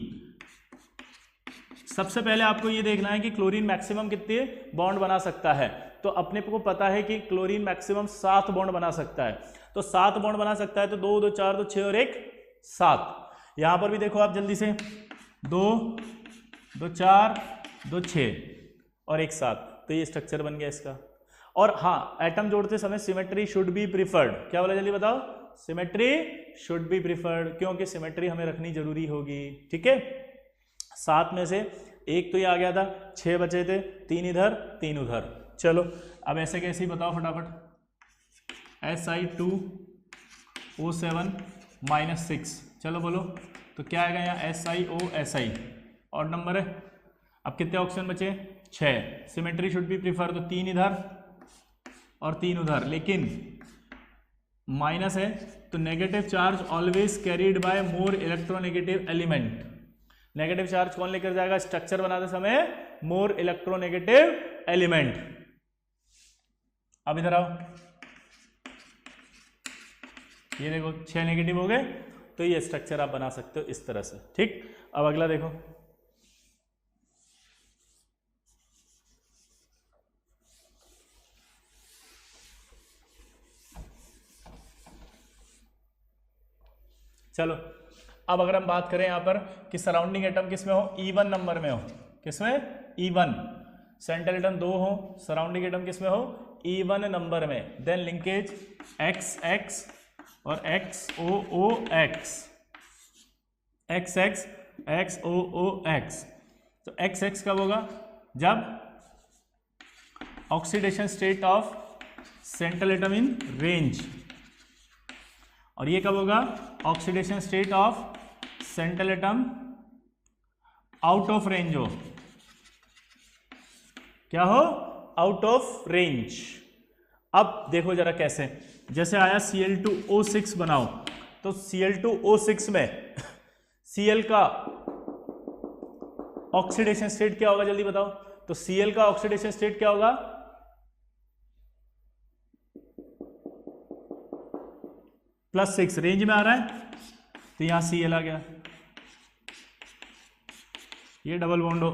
सबसे पहले आपको ये देखना है कि क्लोरीन मैक्सिमम कितने बॉन्ड बना सकता है। तो अपने को पता है कि क्लोरीन मैक्सिमम 7 बॉन्ड बना सकता है। तो 7 बॉन्ड बना सकता है तो 2 2 4 2 6 और 1 7। यहां पर भी देखो आप जल्दी से 2 2 4 2 6 और 1 7। तो ये स्ट्रक्चर बन गया इसका। और हाँ, एटम जोड़ते समय सिमेट्री शुड बी प्रिफर्ड। क्या बोला जल्दी बताओ? सिमेट्री शुड बी प्रिफर्ड, क्योंकि सिमेट्री हमें रखनी जरूरी होगी। ठीक है, 7 में से 1 तो ये आ गया था, 6 बचे थे, 3 इधर 3 उधर। चलो अब ऐसे कैसे बताओ फटाफट। Si2O7 -6, चलो बोलो तो क्या आएगा यहाँ? SiO और नंबर है। अब कितने ऑक्सीजन बचे? 6। सिमेट्री शुड बी प्रिफर, तो 3 इधर और 3 उधर, लेकिन माइनस है तो negative charge always carried bye more electronegative element. Negative charge कौन लेकर जाएगा स्ट्रक्चर बनाते समय? More electronegative element. अब इधर आओ, ये देखो 6 नेगेटिव हो गए, तो ये स्ट्रक्चर आप बना सकते हो इस तरह से। ठीक, अब अगला देखो, चलो अब अगर हम बात करें यहां पर कि सराउंडिंग एटम किस में हो? E1 नंबर में हो। किसमें? E1। सेंट्रल एटम 2 हो, सराउंडिंग एटम किस में हो? E1 नंबर में। देन लिंकेज XX और XOOX, XX XOOX। तो XX कब होगा? जब oxidation state of central atom in range. और ये कब होगा? Oxidation state of central atom out of range हो। क्या हो? Out of range. अब देखो जरा कैसे, जैसे आया Cl2O6 बनाओ, तो Cl2O6 में Cl का ऑक्सीडेशन स्टेट क्या होगा जल्दी बताओ? तो Cl का ऑक्सीडेशन स्टेट क्या होगा? +6। रेंज में आ रहा है तो यहां Cl आ गया, ये डबल बॉन्ड हो।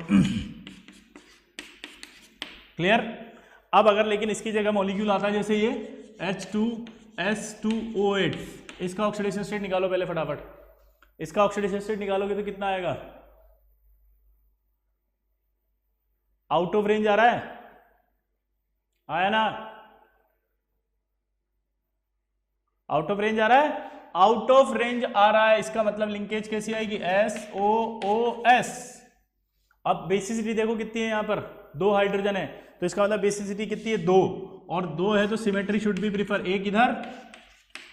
क्लियर? अब अगर लेकिन इसकी जगह मॉलिक्यूल आता है जैसे ये H2S2O8, इसका ऑक्सीडेशन स्टेट निकालो पहले फटाफट। इसका ऑक्सीडेशन स्टेट निकालोगे तो कितना आएगा? आउट ऑफ रेंज आ रहा है, आया ना? आउट ऑफ रेंज आ रहा है, आउट ऑफ रेंज आ रहा है, इसका मतलब लिंकेज कैसी आएगी? SOOS। अब बेसिसिटी देखो कितनी है, यहां पर 2 हाइड्रोजन है, तो इसका मतलब बेसिसिटी कितनी है? 2, और 2 है तो सिमेट्री शुड बी प्रिफर। एक इधर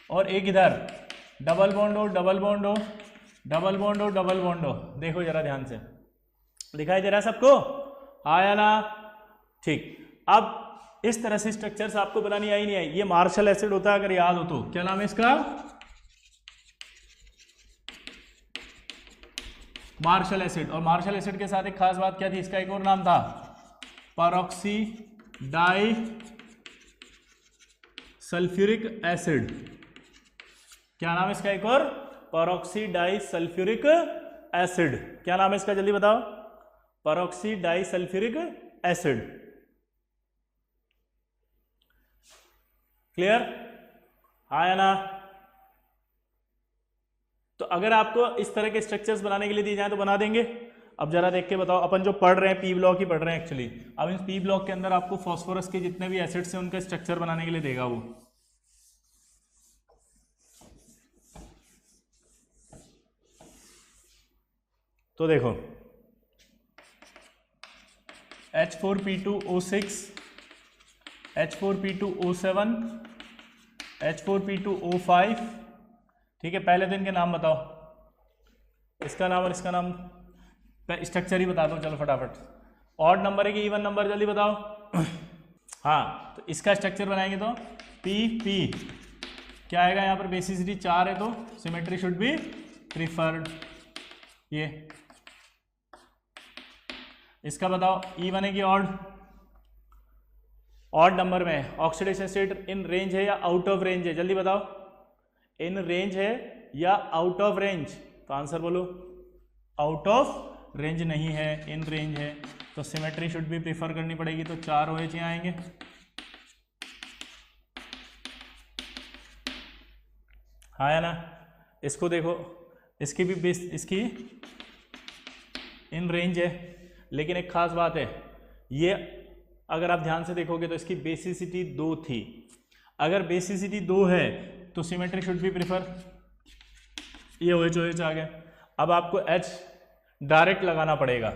और एक इधर, डबल बॉन्ड हो, डबल बॉन्ड हो, डबल बॉन्ड हो, डबल बॉन्ड हो। देखो जरा ध्यान से, दिखाई दे रहा है सबको? आया ना? ठीक, अब इस तरह से स्ट्रक्चर्स आपको बनानी आई नहीं आई। ये मार्शल एसिड होता है, अगर याद हो तो। क्या नाम है इसका? Marshall acid. और मार्शल एसिड के साथ एक खास बात क्या थी? इसका एक और नाम था परऑक्सी डाई सल्फ्यूरिक एसिड। क्या नाम है इसका एक और? Peroxy di sulphuric acid. क्या नाम है इसका जल्दी बताओ? Peroxy di sulphuric acid. Clear? हाँ या ना? तो अगर आपको इस तरह के स्ट्रक्चर्स बनाने के लिए दिए जाए तो बना देंगे। अब जरा देख के बताओ, अपन जो पढ़ रहे हैं पी ब्लॉक ही पढ़ रहे हैं एक्चुअली। अब इस पी ब्लॉक के अंदर आपको फास्फोरस के जितने भी एसिड्स हैं उनका स्ट्रक्चर बनाने के लिए देगा वो। तो देखो H4P2O6, H4P2O7, H4P2O5। ठीक है, पहले तो इनके नाम बताओ, इसका नाम और इसका नाम, स्ट्रक्चर ही बता दो चलो फटाफट। ऑड नंबर है कि इवन नंबर जल्दी बताओ। हाँ, तो इसका स्ट्रक्चर बनाएंगे तो PP क्या आएगा यहाँ पर? बेसिसिटी 4 है तो सिमेट्री शुड बी प्रिफर्ड। ये इसका बताओ E1 है कि ऑड? ऑड नंबर में ऑक्सीडेशन स्टेट इन रेंज है या आउट ऑफ रेंज है? जल्दी बताओ, इन रेंज है या आउट ऑफ रेंज? तो आंसर बोलो, आउट ऑफ रेंज नहीं है, इन रेंज है, तो सिमेट्री शुड भी प्रीफर करनी पड़ेगी, तो 4 OH यहाँ आएंगे। हाँ या ना? इसको देखो, इसकी भी बेस, इसकी इन रेंज है, लेकिन एक खास बात है, ये अगर आप ध्यान से देखोगे तो इसकी बेसिसिटी 2 थी। अगर बेसिसिटी 2 है तो सिमेट्री शुड भी प्रीफर, ये OH आ गया। अब आपको H डायरेक्ट लगाना पड़ेगा,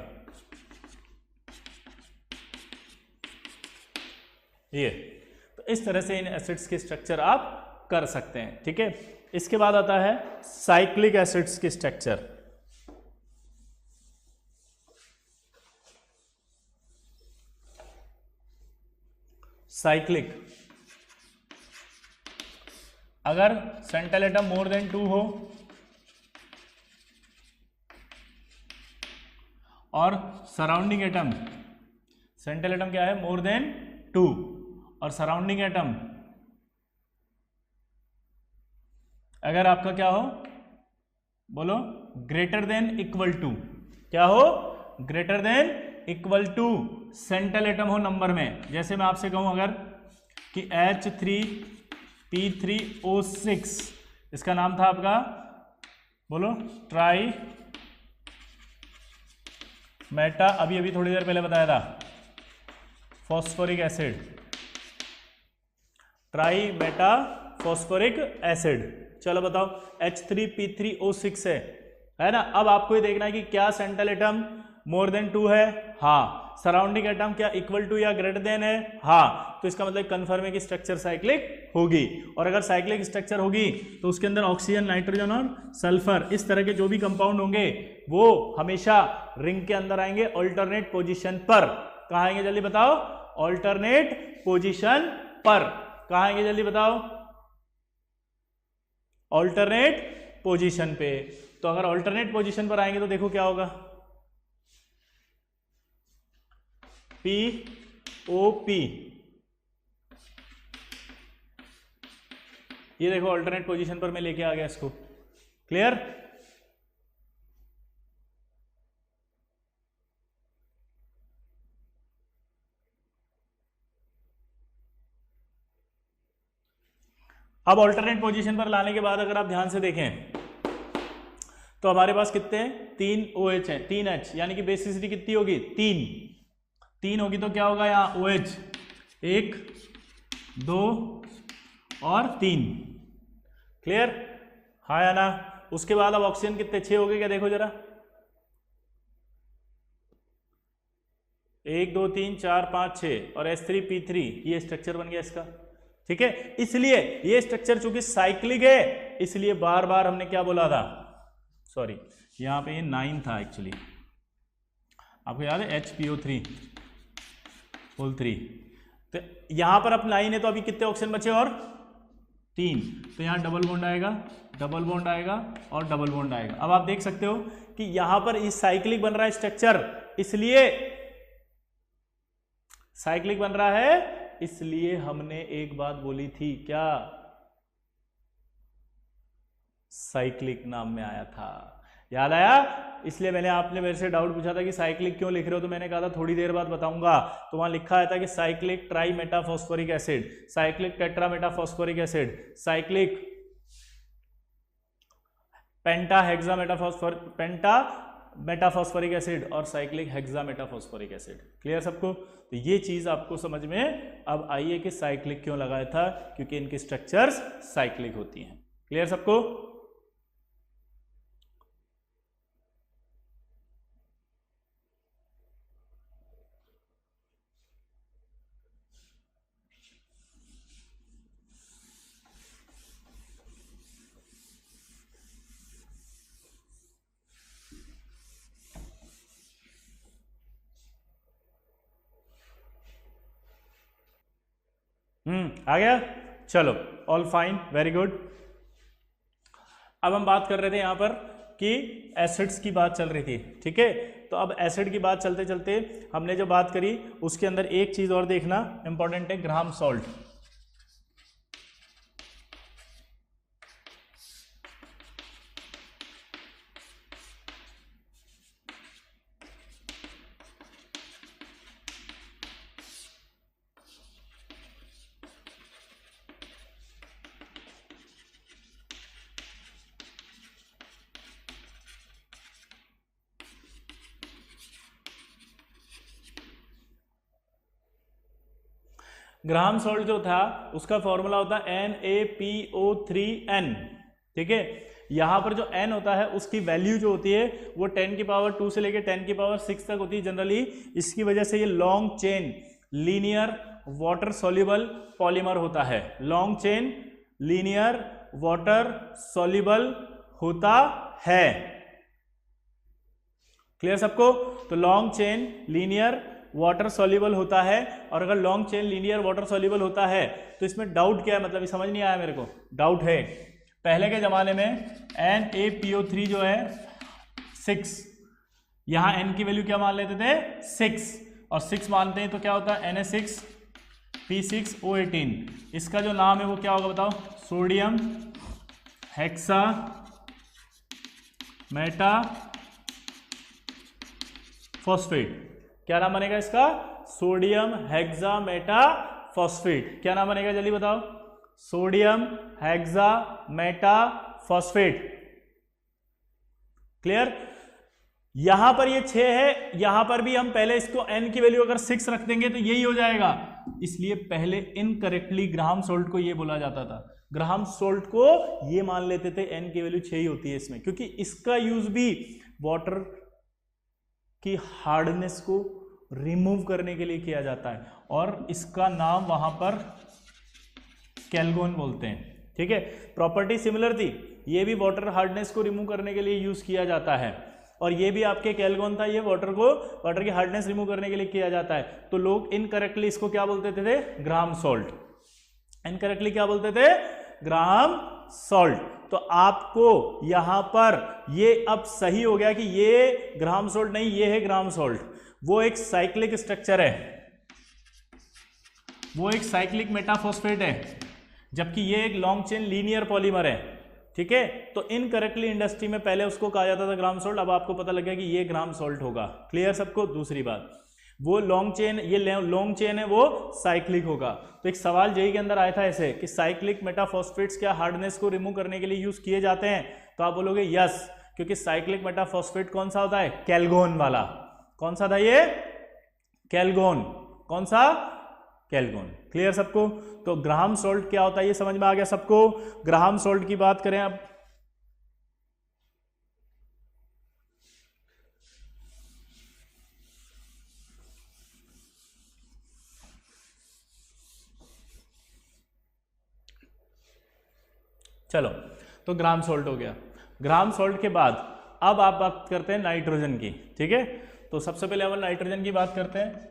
ये। तो इस तरह से इन एसिड्स के स्ट्रक्चर आप कर सकते हैं, ठीक है। इसके बाद आता है साइक्लिक एसिड्स के स्ट्रक्चर। साइक्लिक, अगर सेंट्रल एटम मोर देन 2 हो और सराउंडिंग एटम, सेंट्रल एटम क्या है, मोर देन 2, और सराउंडिंग एटम अगर आपका क्या हो, बोलो, ग्रेटर देन इक्वल टू, क्या हो, greater than equal to central atom हो नंबर में। जैसे मैं आपसे कहूं अगर कि H3P3O6, इसका नाम था आपका, बोलो, ट्राई मेटा, अभी थोड़ी देर पहले बताया था, phosphoric acid, try Meta phosphoric acid. चलो बताओ, H3P3O6 है ना। अब आपको ये देखना है कि क्या सेंट्रल एटम मोर देन 2 है, हाँ। सराउंडिंग एटम क्या इक्वल टू या ग्रेटर देन है, हाँ। तो इसका मतलब कंफर्म है कि स्ट्रक्चर साइक्लिक होगी। और अगर साइक्लिक स्ट्रक्चर होगी तो उसके अंदर ऑक्सीजन, नाइट्रोजन और सल्फर, इस तरह के जो भी कंपाउंड होंगे वो हमेशा रिंग के अंदर आएंगे ऑल्टरनेट पोजीशन पर। कहाँ आएंगे जल्दी बताओ, ऑल्टरनेट पोजीशन पर। कहाँ आएंगे जल्दी बताओ, ऑल्टरनेट पोजीशन पे। तो अगर ऑल्टरनेट पोजीशन पर आएंगे तो देखो क्या होगा, POP, ये देखो ऑल्टरनेट पोजीशन पर मैं लेके आ गया इसको, क्लियर। अब ऑल्टरनेट पोजीशन पर लाने के बाद अगर आप ध्यान से देखें तो हमारे पास कितने हैं, 3 OH हैं, 3 H, यानी कि बेसिसिटी कितनी होगी, 3 होगी। तो क्या होगा यहाँ OH 1, 2 और 3, क्लियर, हाँ या ना। उसके बाद अब ऑक्सीजन कितने, 6 हो गए क्या, देखो जरा, 1 2 3 4 5 6, और H3P3, ये स्ट्रक्चर बन गया इसका, ठीक है। इसलिए ये स्ट्रक्चर चूंकि साइक्लिक है, इसलिए बार बार हमने क्या बोला था, सॉरी यहां पे ये 9 था एक्चुअली, आपको याद है, HPO3 होल 3। तो यहां पर अब 9 है, तो अभी कितने ऑक्सीजन बचे, और 3। तो यहां डबल बॉन्ड आएगा, डबल बॉन्ड आएगा और डबल बॉन्ड आएगा। अब आप देख सकते हो कि यहां पर इस साइक्लिक बन रहा है स्ट्रक्चर, इसलिए साइक्लिक बन रहा है, इसलिए हमने एक बात बोली थी, क्या, साइक्लिक नाम में आया था, याद आया। इसलिए मैंने, आपने मेरे से डाउट पूछा था कि साइक्लिक क्यों लिख रहे हो, तो मैंने कहा था थोड़ी देर बाद बताऊंगा। तो वहां लिखा आया था कि cyclic tri metaphosphoric acid, cyclic tetra metaphosphoric acid, cyclic penta hexa metaphosphoric acid और cyclic hexa metaphosphoric acid. Clear सबको। तो ये चीज आपको समझ में अब आई है कि साइक्लिक क्यों लगाया था, क्योंकि इनकी स्ट्रक्चर्स साइक्लिक होती हैं। क्लियर सबको। आ गया, चलो, ऑल फाइन, वेरी गुड। अब हम बात कर रहे थे यहां पर कि एसिड्स की बात चल रही थी, ठीक है। तो अब एसिड की बात चलते चलते हमने जो बात करी उसके अंदर एक चीज और देखना इंपॉर्टेंट है, ग्राम सॉल्ट। ग्राहम सॉल्ट जो था उसका फॉर्मूला होता है NaPO3N, ठीक है। यहां पर जो N होता है उसकी वैल्यू जो होती है वो 10 की पावर 2 से लेकर 10 की पावर 6 तक होती है जनरली। इसकी वजह से ये long chain linear water soluble polymer होता है, long chain linear water soluble होता है। क्लियर सबको? तो long chain linear water soluble होता है, और अगर long chain linear water soluble होता है तो इसमें डाउट क्या है, मतलब ये समझ नहीं आया मेरे को, डाउट है। पहले के जमाने में NaPO3 जो है 6, यहां N की वैल्यू क्या मान लेते थे 6, और 6 मानते हैं तो क्या होता है Na6P6O18। इसका जो नाम है वो क्या होगा बताओ, सोडियम हेक्सा मेटा फॉस्फेट। क्या नाम बनेगा इसका, सोडियम हेक्सा मेटा फॉस्फेट। क्या नाम बनेगा जल्दी बताओ, sodium hexa Meta phosphate. Clear? यहां पर ये 6 है, यहां पर भी हम पहले इसको N की वैल्यू अगर 6 रख देंगे तो यही हो जाएगा, इसलिए पहले इनकरेक्टली ग्राहम सोल्ट को ये बोला जाता था। ग्राहम सोल्ट को ये मान लेते थे N की वैल्यू 6 ही होती है इसमें, क्योंकि इसका यूज भी वाटर की हार्डनेस को रिमूव करने के लिए किया जाता है, और इसका नाम वहां पर कैलगोन बोलते हैं, ठीक है। प्रॉपर्टी सिमिलर थी, ये भी वाटर हार्डनेस को रिमूव करने के लिए यूज किया जाता है, और ये भी आपके कैलगोन था, ये वाटर की हार्डनेस रिमूव करने के लिए किया जाता है। तो लोग इनकरेक्टली इसको क्या बोलते थे ग्राहम सॉल्ट, इनकरेक्टली क्या बोलते थे, ग्राहम सॉल्ट। तो आपको यहां पर ये अब सही हो गया कि ये ग्राहम सॉल्ट नहीं, ये है ग्राहम सॉल्ट। वो एक साइक्लिक स्ट्रक्चर है, वो एक साइक्लिक मेटाफॉस्फेट है, जबकि ये एक लॉन्ग चेन लीनियर पॉलीमर है, ठीक है। तो इनकरेक्टली इंडस्ट्री में पहले उसको कहा जाता था ग्राहम सॉल्ट, अब आपको पता लग गया कि ये ग्राहम सॉल्ट होगा। क्लियर सबको? दूसरी बात, वो लॉन्ग चेन, ये लॉन्ग चेन है, वो साइक्लिक होगा। तो एक सवाल जेई के अंदर आया था ऐसे कि साइक्लिक मेटाफॉस्फेट्स क्या हार्डनेस को रिमूव करने के लिए यूज किए जाते हैं, तो आप बोलोगे यस, क्योंकि साइक्लिक मेटाफॉस्फेट कौन सा होता है, कैलगोन वाला। कौन सा था ये, कैलगोन। कौन सा, कैलगोन। क्लियर सबको? तो ग्राहम सॉल्ट क्या होता है ये समझ में आ गया सबको। ग्राहम सॉल्ट की बात करें अब, चलो, तो ग्राहम सॉल्ट हो गया। ग्राहम सॉल्ट के बाद अब आप बात करते हैं नाइट्रोजन की, ठीक है। तो सबसे पहले हम नाइट्रोजन की बात करते हैं।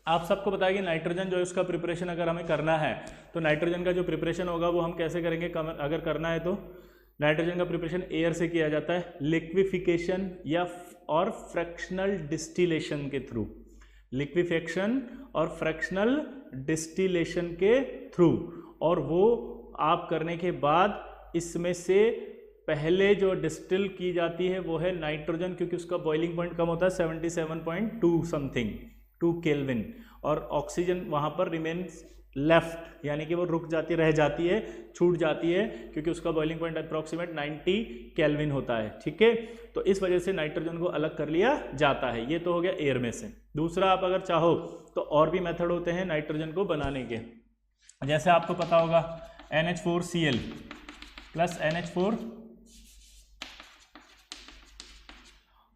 आप सबको बताया कि नाइट्रोजन जो है उसका प्रिपरेशन अगर हमें करना है तो नाइट्रोजन का जो प्रिपरेशन होगा वो हम कैसे करेंगे, अगर करना है तो नाइट्रोजन का प्रिपरेशन एयर से किया जाता है, लिक्विफिकेशन या और फ्रैक्शनल डिस्टिलेशन के थ्रू, लिक्विफिकेशन और फ्रैक्शनल डिस्टिलेशन के थ्रू। और वो आप करने के बाद इसमें से पहले जो डिस्टिल की जाती है वो है नाइट्रोजन, क्योंकि उसका बॉइलिंग पॉइंट कम होता है 77.2 समथिंग 2 केल्विन, और ऑक्सीजन वहाँ पर रिमेन्स लेफ्ट, यानी कि वो रुक जाती, रह जाती है, छूट जाती है, क्योंकि उसका बॉइलिंग पॉइंट अप्रॉक्सीमेट 90 केल्विन होता है, ठीक है। तो इस वजह से नाइट्रोजन को अलग कर लिया जाता है। ये तो हो गया एयर में से। दूसरा, आप अगर चाहो तो और भी मेथड होते हैं नाइट्रोजन को बनाने के, जैसे आपको पता होगा NH4Cl प्लस NH4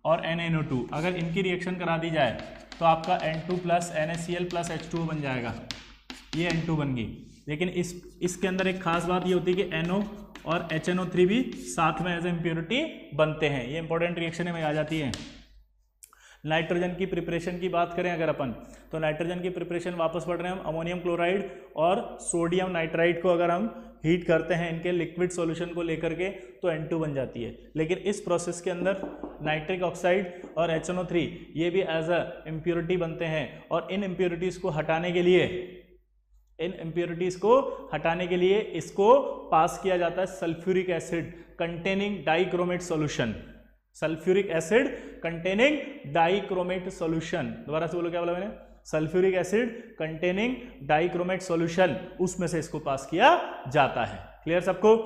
और NaNO2, अगर इनकी रिएक्शन करा दी जाए तो आपका N2 plus NaCl plus H2O बन जाएगा, ये N2 बन गई। लेकिन इसके अंदर एक खास बात ये होती है कि NO और HNO3 भी साथ में एज ए इम्प्योरिटी बनते हैं, ये इंपॉर्टेंट रिएक्शन में आ जाती है। नाइट्रोजन की प्रिपरेशन की बात करें अगर अपन, तो नाइट्रोजन की प्रिपरेशन वापस पढ़ रहे हैं हम, अमोनियम क्लोराइड और सोडियम नाइट्राइड को अगर हम हीट करते हैं इनके लिक्विड सॉल्यूशन को लेकर के तो N2 बन जाती है। लेकिन इस प्रोसेस के अंदर नाइट्रिक ऑक्साइड और HNO3 ये भी एज अ इम्प्योरिटी बनते हैं, और इन इम्प्योरिटीज़ को हटाने के लिए इसको पास किया जाता है sulphuric acid containing dichromate solution, sulphuric acid containing dichromate solution. दोबारा से बोलो, क्या बोला मैंने, sulphuric acid containing dichromate solution, उसमें से इसको पास किया जाता है। क्लियर सबको?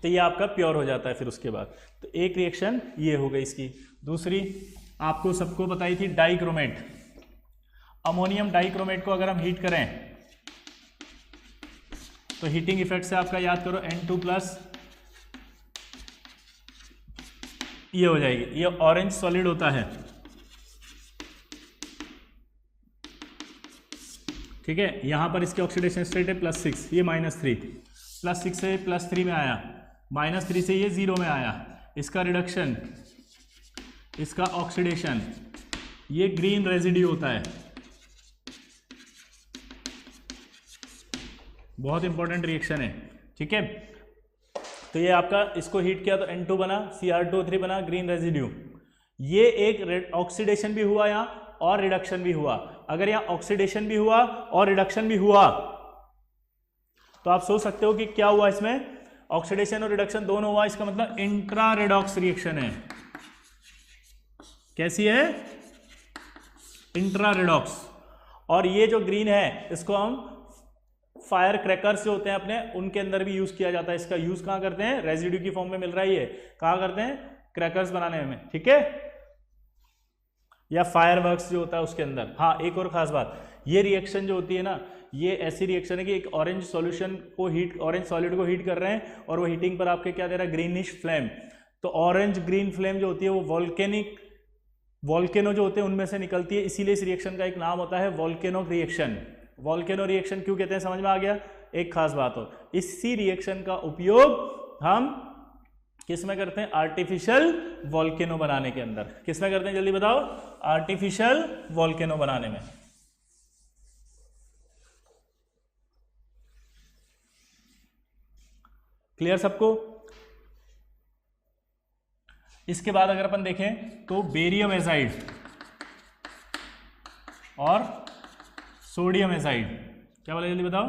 तो ये आपका प्योर हो जाता है फिर उसके बाद। तो एक रिएक्शन ये हो गई इसकी। दूसरी आपको सबको बताई थी डाइक्रोमेट। अमोनियम डाइक्रोमेट को अगर हम हीट करें तो हीटिंग इफेक्ट से आपका याद करो N2+, ये हो जाएगी, ये ऑरेंज सॉलिड होता है, ठीक है। यहां पर इसके ऑक्सीडेशन स्टेट है +6, ये -3, +6 से +3 में आया, -3 से ये 0 में आया, इसका रिडक्शन, इसका ऑक्सीडेशन, ये ग्रीन रेजिड्यू होता है। बहुत इंपॉर्टेंट रिएक्शन है, ठीक है। तो ये आपका, इसको हीट किया तो N2 बना, Cr2O3 बना, ग्रीन रेजिड्यू। ये एक ऑक्सीडेशन भी हुआ यहाँ और रिडक्शन भी हुआ। अगर यहाँ ऑक्सीडेशन भी हुआ और रिडक्शन भी हुआ तो आप सोच सकते हो कि क्या हुआ इसमें, ऑक्सीडेशन और रिडक्शन दोनों हुआ, इसका मतलब इंट्रा रेडॉक्स रिएक्शन है। कैसी है? Intra redox. और ये जो ग्रीन है इसको हम फायर क्रैकर्स जो होते हैं अपने, उनके अंदर भी यूज किया जाता है। इसका यूज कहां करते हैं? रेजिड्यू की फॉर्म में मिल रहा है, ये कहां करते हैं? क्रैकर्स बनाने में, ठीक है, या फायरवर्क्स जो होता है उसके अंदर। हाँ, एक और खास बात, ये रिएक्शन जो होती है ना, ये ऐसी रिएक्शन है कि एक ऑरेंज सॉल्यूशन को हीट, ऑरेंज सॉलिड को हीट कर रहे हैं और वो हीटिंग पर आपके क्या दे रहा है? Greenish flame. तो ऑरेंज ग्रीन फ्लेम जो होती है वो वॉल्केनो जो होते हैं उनमें से निकलती है, इसीलिए इस रिएक्शन का एक नाम होता है वॉल्केनो रिएक्शन। वॉल्केनो रिएक्शन क्यों कहते हैं, समझ में आ गया? एक खास बात हो, इसी रिएक्शन का उपयोग हम किस में करते हैं? आर्टिफिशियल वॉल्केनो बनाने के अंदर। किस में करते हैं जल्दी बताओ? आर्टिफिशियल वॉल्केनो बनाने में। क्लियर सबको? इसके बाद अगर अपन देखें तो बेरियम एजाइड और सोडियम एजाइड, क्या बोला जल्दी बताओ?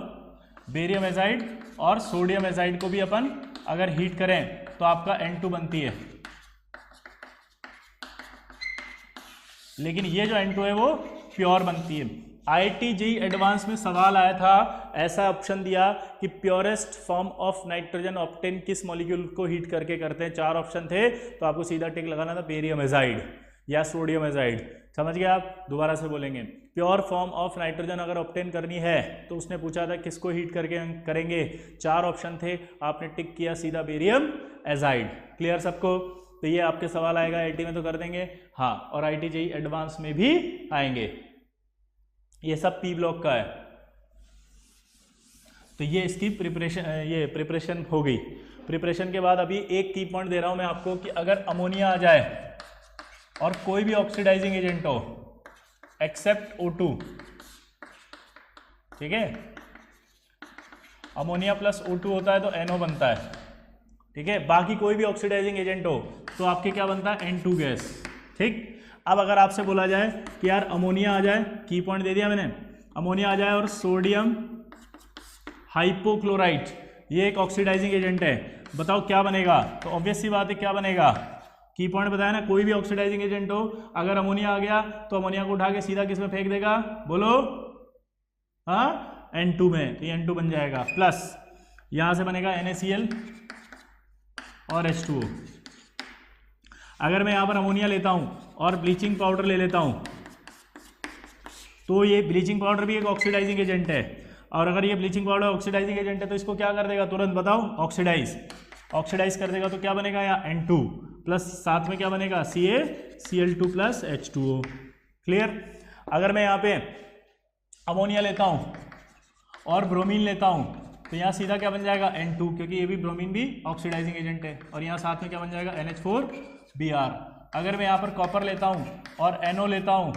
बेरियम एजाइड और सोडियम एजाइड को भी अपन अगर हीट करें तो आपका N2 बनती है, लेकिन ये जो N2 है वो प्योर बनती है। IIT JEE एडवांस में सवाल आया था, ऐसा ऑप्शन दिया कि purest form of nitrogen obtain किस मॉलिक्यूल को हीट करके करते हैं। 4 ऑप्शन थे, तो आपको सीधा टिक लगाना था बेरियम एजाइड या सोडियम एजाइड। समझ गए आप? दोबारा से बोलेंगे, प्योर फॉर्म ऑफ नाइट्रोजन अगर ऑब्टेन करनी है तो उसने पूछा था किसको हीट करके करेंगे। 4 ऑप्शन थे, आपने टिक किया सीधा बेरियम एजाइड। क्लियर सबको? तो ये आपके सवाल आएगा IIT में तो कर देंगे, हाँ, और IIT JEE एडवांस में भी आएंगे। ये सब P ब्लॉक का है। तो ये इसकी प्रिपरेशन हो गई। प्रिपरेशन के बाद अभी एक की पॉइंट दे रहा हूं मैं आपको कि अगर अमोनिया आ जाए और कोई भी ऑक्सीडाइजिंग एजेंट हो एक्सेप्ट O2, ठीक है, अमोनिया प्लस O2 होता है तो NO बनता है, ठीक है, बाकी कोई भी ऑक्सीडाइजिंग एजेंट हो तो आपके क्या बनता है? N2 गैस, ठीक। अब अगर आपसे बोला जाए कि यार अमोनिया आ जाए, की पॉइंट दे दिया मैंने, अमोनिया आ जाए और सोडियम हाइपोक्लोराइट ये एक ऑक्सीडाइजिंग एजेंट है, बताओ क्या बनेगा? तो ऑब्वियस सी बात है, क्या बनेगा? की पॉइंट बताया ना, कोई भी ऑक्सीडाइजिंग एजेंट हो, अगर अमोनिया आ गया तो अमोनिया को उठा के सीधा किस में फेंक देगा? बोलो, हाँ, N2 में। तो ये N2 बन जाएगा, प्लस यहां से बनेगा NaCl और H2O। अगर मैं यहां पर अमोनिया लेता हूं और ब्लीचिंग पाउडर ले लेता हूं तो ये ब्लीचिंग पाउडर भी एक ऑक्सीडाइजिंग एजेंट है, और अगर ये ब्लीचिंग पाउडर ऑक्सीडाइजिंग एजेंट है तो इसको क्या कर देगा? तुरंत बताओ, ऑक्सीडाइज कर देगा। तो क्या बनेगा यहाँ? N2 प्लस साथ में क्या बनेगा? CaCl2 plus H2O। क्लियर? अगर मैं यहाँ पे अमोनिया लेता हूँ और ब्रोमीन लेता हूँ तो यहाँ सीधा क्या बन जाएगा? N2, क्योंकि ये भी ब्रोमीन भी ऑक्सीडाइजिंग एजेंट है, और यहाँ साथ में क्या बन जाएगा? NH4Br। अगर मैं यहाँ पर कॉपर लेता हूँ और NO लेता हूँ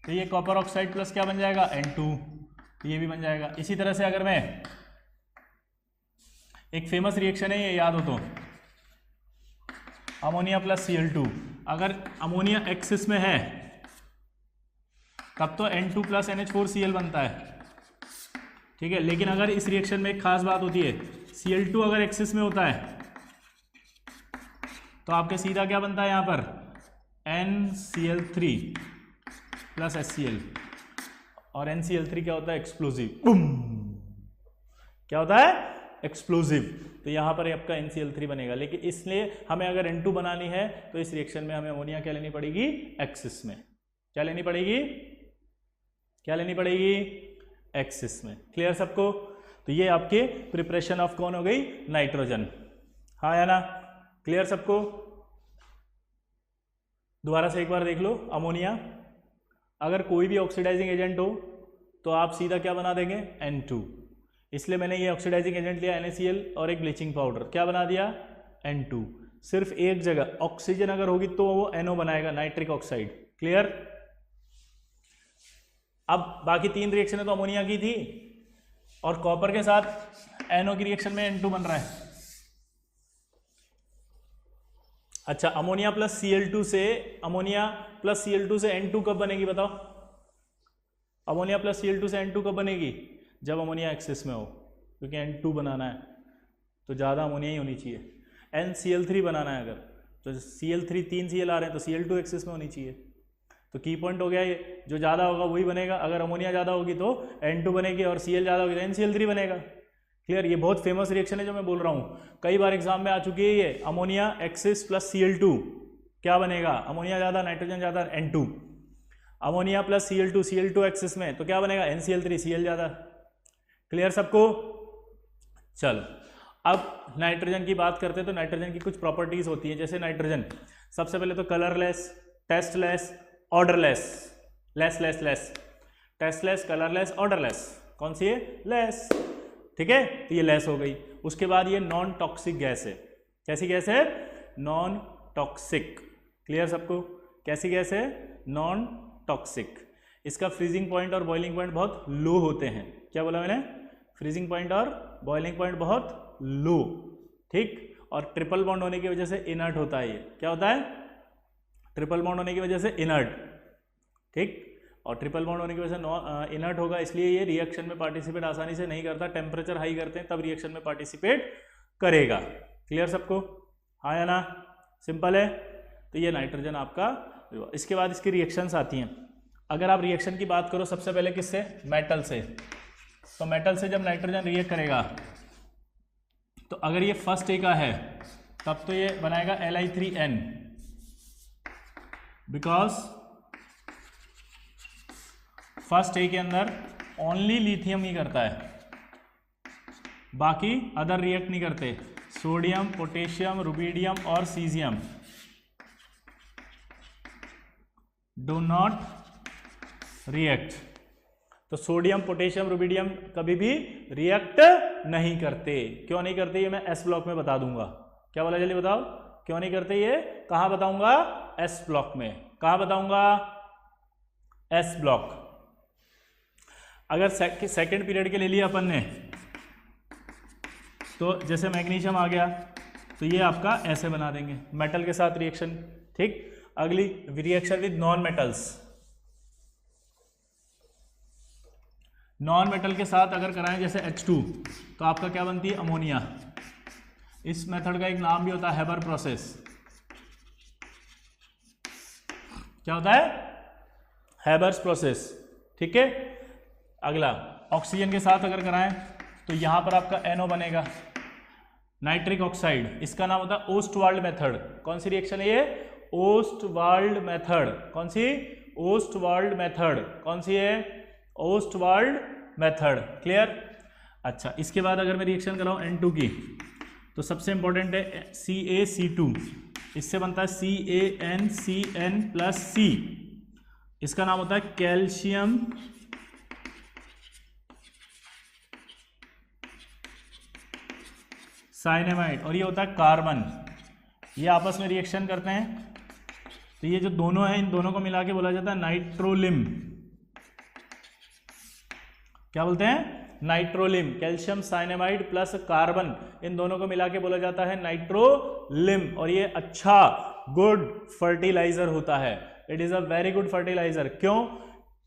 तो ये कॉपर ऑक्साइड प्लस क्या बन जाएगा? N2, तो ये भी बन जाएगा। इसी तरह से अगर मैं, एक फेमस रिएक्शन है ये, याद हो तो, अमोनिया प्लस Cl2, अगर अमोनिया एक्सिस में है तब तो N2 प्लस NH4Cl बनता है, ठीक है, लेकिन अगर इस रिएक्शन में एक खास बात होती है, Cl2 अगर एक्सिस में होता है तो आपके सीधा क्या बनता है यहाँ पर? NCl3 प्लस HCl, और NCl3 क्या होता है? एक्सप्लोजिव। क्या होता है? एक्सप्लोजिव, तो यहाँ पर आपका NCl3 बनेगा। लेकिन इसलिए हमें अगर N2 बनानी है तो इस रिएक्शन में हमें अमोनिया क्या लेनी पड़ेगी, एक्सिस में। क्या लेनी पड़ेगी, क्या लेनी पड़ेगी, एक्सिस में। क्लियर सबको? तो ये आपके प्रिपरेशन ऑफ कौन हो गई, नाइट्रोजन। हाँ या ना? क्लियर सबको? दोबारा से एक बार देख लो। अमोनिया, अगर कोई भी ऑक्सीडाइजिंग एजेंट हो तो आप सीधा क्या बना देंगे, N2। इसलिए मैंने ये ऑक्सीडाइजिंग एजेंट लिया NaCl और एक ब्लीचिंग पाउडर, क्या बना दिया, N2। सिर्फ एक जगह ऑक्सीजन अगर होगी तो वो NO बनाएगा, नाइट्रिक ऑक्साइड। क्लियर? अब बाकी 3 रिएक्शनें तो अमोनिया की थी और कॉपर के साथ NO की रिएक्शन में N2 बन रहा है। अच्छा, अमोनिया प्लस Cl2 से, अमोनिया प्लस Cl2 से N2 कब बनेगी बताओ? अमोनिया प्लस Cl2 से N2 कब बनेगी, जब अमोनिया एक्सिस में हो, क्योंकि N2 बनाना है तो ज़्यादा अमोनिया ही होनी चाहिए। NCl3 बनाना है अगर, तो Cl3 3 Cl आ रहे हैं तो Cl2 एक्सिस में होनी चाहिए। तो की पॉइंट हो गया ये, जो ज़्यादा होगा वही बनेगा। अगर अमोनिया ज़्यादा होगी तो N2 बनेगी और Cl ज़्यादा होगी तो NCl3 बनेगा। क्लियर? ये बहुत फेमस रिएक्शन है जो मैं बोल रहा हूँ, कई बार एग्जाम में आ चुकी है ये। अमोनिया एक्सिस प्लस Cl2 क्या बनेगा, अमोनिया ज़्यादा नाइट्रोजन ज़्यादा N2। Ammonia plus Cl2 axis में तो क्या बनेगा, NCl3 Cl ज़्यादा। क्लियर सबको? चलो अब नाइट्रोजन की बात करते हैं। तो नाइट्रोजन की कुछ प्रॉपर्टीज होती हैं, जैसे नाइट्रोजन सबसे पहले तो colourless, tasteless, odourless, less, tasteless, colourless, odourless. कौन सी है, लेस। ठीक है, तो ये लेस हो गई। उसके बाद ये नॉन टॉक्सिक गैस है। कैसी गैस है, नॉन टॉक्सिक। क्लियर सबको? कैसी गैस है, नॉन टॉक्सिक। इसका फ्रीजिंग पॉइंट और बॉइलिंग पॉइंट बहुत लो होते हैं। क्या बोला मैंने, फ्रीजिंग पॉइंट और बॉइलिंग पॉइंट बहुत लो। ठीक, और ट्रिपल बॉन्ड होने की वजह से इनर्ट होता है। ये क्या होता है, ट्रिपल बॉन्ड होने की वजह से इनर्ट। ठीक, और ट्रिपल बॉन्ड होने की वजह से इनर्ट होगा, इसलिए ये रिएक्शन में पार्टिसिपेट आसानी से नहीं करता। टेम्परेचर हाई करते हैं तब रिएक्शन में पार्टिसिपेट करेगा। क्लियर सबको? हाँ या ना? सिंपल है। तो ये नाइट्रोजन आपका। इसके बाद इसकी रिएक्शंस आती हैं। अगर आप रिएक्शन की बात करो सबसे पहले किससे, मेटल से। तो मेटल से जब नाइट्रोजन रिएक्ट करेगा तो अगर ये फर्स्ट ए का है तब तो ये बनाएगा Li3n, बिकॉज फर्स्ट ए के अंदर ओनली लिथियम ही करता है, बाकी अदर रिएक्ट नहीं करते। सोडियम, पोटेशियम, रुबिडियम और सीजियम डू नॉट रिएक्ट। तो सोडियम, पोटेशियम, रुबिडियम कभी भी रिएक्ट नहीं करते। क्यों नहीं करते ये मैं एस ब्लॉक में बता दूंगा। क्या बोला, जल्दी बताओ, क्यों नहीं करते ये? कहां बताऊंगा, एस ब्लॉक में। कहां बताऊंगा, एस ब्लॉक। अगर सेकंड पीरियड के ले लिया अपन ने, तो जैसे मैग्नीशियम आ गया तो ये आपका ऐसे बना देंगे मेटल के साथ रिएक्शन। ठीक, अगली reaction with non metals. Non metal के साथ अगर कराएं जैसे H2 तो आपका क्या बनती है, अमोनिया। इस मेथड का एक नाम भी होता है हैबर प्रोसेस। क्या होता है, हैबर्स प्रोसेस। ठीक है, अगला ऑक्सीजन के साथ अगर कराएं तो यहां पर आपका NO बनेगा, नाइट्रिक ऑक्साइड। इसका नाम होता है ओस्टवाल्ड मेथड। कौन सी रिएक्शन है ये, ओस्टवाल्ड मेथड। कौन सी, ओस्टवाल्ड मेथड। कौन सी है, ओस्टवाल्ड मेथड। क्लियर? अच्छा, इसके बाद अगर मैं रिएक्शन कराऊं N2 की तो सबसे इंपॉर्टेंट है CaC2। इससे बनता है CaNCN प्लस C। इसका नाम होता है कैल्शियम साइनेमाइड, और ये होता है कार्बन। ये आपस में रिएक्शन करते हैं तो ये जो दोनों हैं इन दोनों को मिला के बोला जाता है नाइट्रोलिम। क्या बोलते हैं, nitrolim. Calcium cyanamide plus carbon, इन दोनों को मिला के बोला जाता है नाइट्रोलिम। और ये अच्छा गुड फर्टिलाइजर होता है। It is a very good fertiliser. क्यों,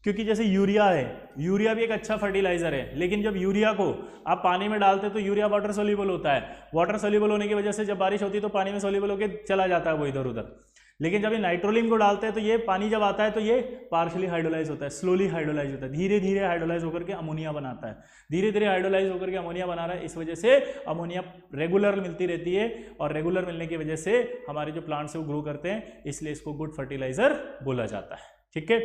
क्योंकि जैसे यूरिया है, यूरिया भी एक अच्छा फर्टिलाइजर है, लेकिन जब यूरिया को आप पानी में डालते तो यूरिया वाटर सोल्यूबल होता है। वाटर सोल्यूबल होने की वजह से जब बारिश होती है तो पानी में सोल्यूबल होकर चला जाता है वो इधर उधर। लेकिन जब ये नाइट्रोलिन को डालते हैं तो ये पानी जब आता है तो ये पार्शली हाइड्रोलाइज होता है, स्लोली हाइड्रोलाइज होता है, धीरे धीरे हाइड्रोलाइज होकर के अमोनिया बनाता है, धीरे धीरे हाइड्रोलाइज होकर के अमोनिया बना रहा है। इस वजह से अमोनिया रेगुलर मिलती रहती है और रेगुलर मिलने की वजह से हमारे जो प्लांट्स है वो ग्रो करते हैं, इसलिए इसको गुड फर्टिलाइजर बोला जाता है। ठीक है,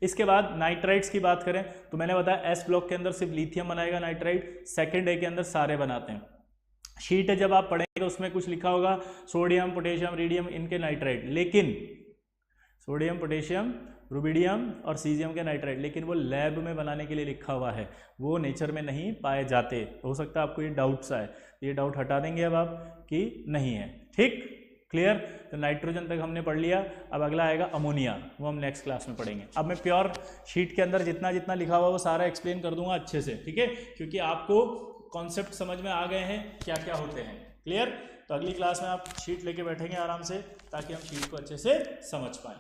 इसके बाद नाइट्राइट्स की बात करें तो मैंने बताया एस ब्लॉक के अंदर सिर्फ लिथियम बनाएगा नाइट्राइट, सेकंड ए के अंदर सारे बनाते हैं। शीट जब आप पढ़ेंगे उसमें कुछ लिखा होगा सोडियम पोटेशियम रेडियम इनके नाइट्राइट, लेकिन सोडियम पोटेशियम रुबिडियम और सीजियम के नाइट्राइट, लेकिन वो लैब में बनाने के लिए लिखा हुआ है, वो नेचर में नहीं पाए जाते। हो सकता है आपको ये डाउट्स आए, ये डाउट हटा देंगे अब आप कि नहीं है। ठीक, क्लियर। तो नाइट्रोजन तक हमने पढ़ लिया, अब अगला आएगा अमोनिया, वो हम नेक्स्ट क्लास में पढ़ेंगे। अब मैं प्योर शीट के अंदर जितना जितना लिखा हुआ वो सारा एक्सप्लेन कर दूंगा अच्छे से, ठीक है, क्योंकि आपको कॉन्सेप्ट समझ में आ गए हैं क्या क्या होते हैं। क्लियर। तो अगली क्लास में आप शीट लेके बैठेंगे आराम से, ताकि हम शीट को अच्छे से समझ पाएं।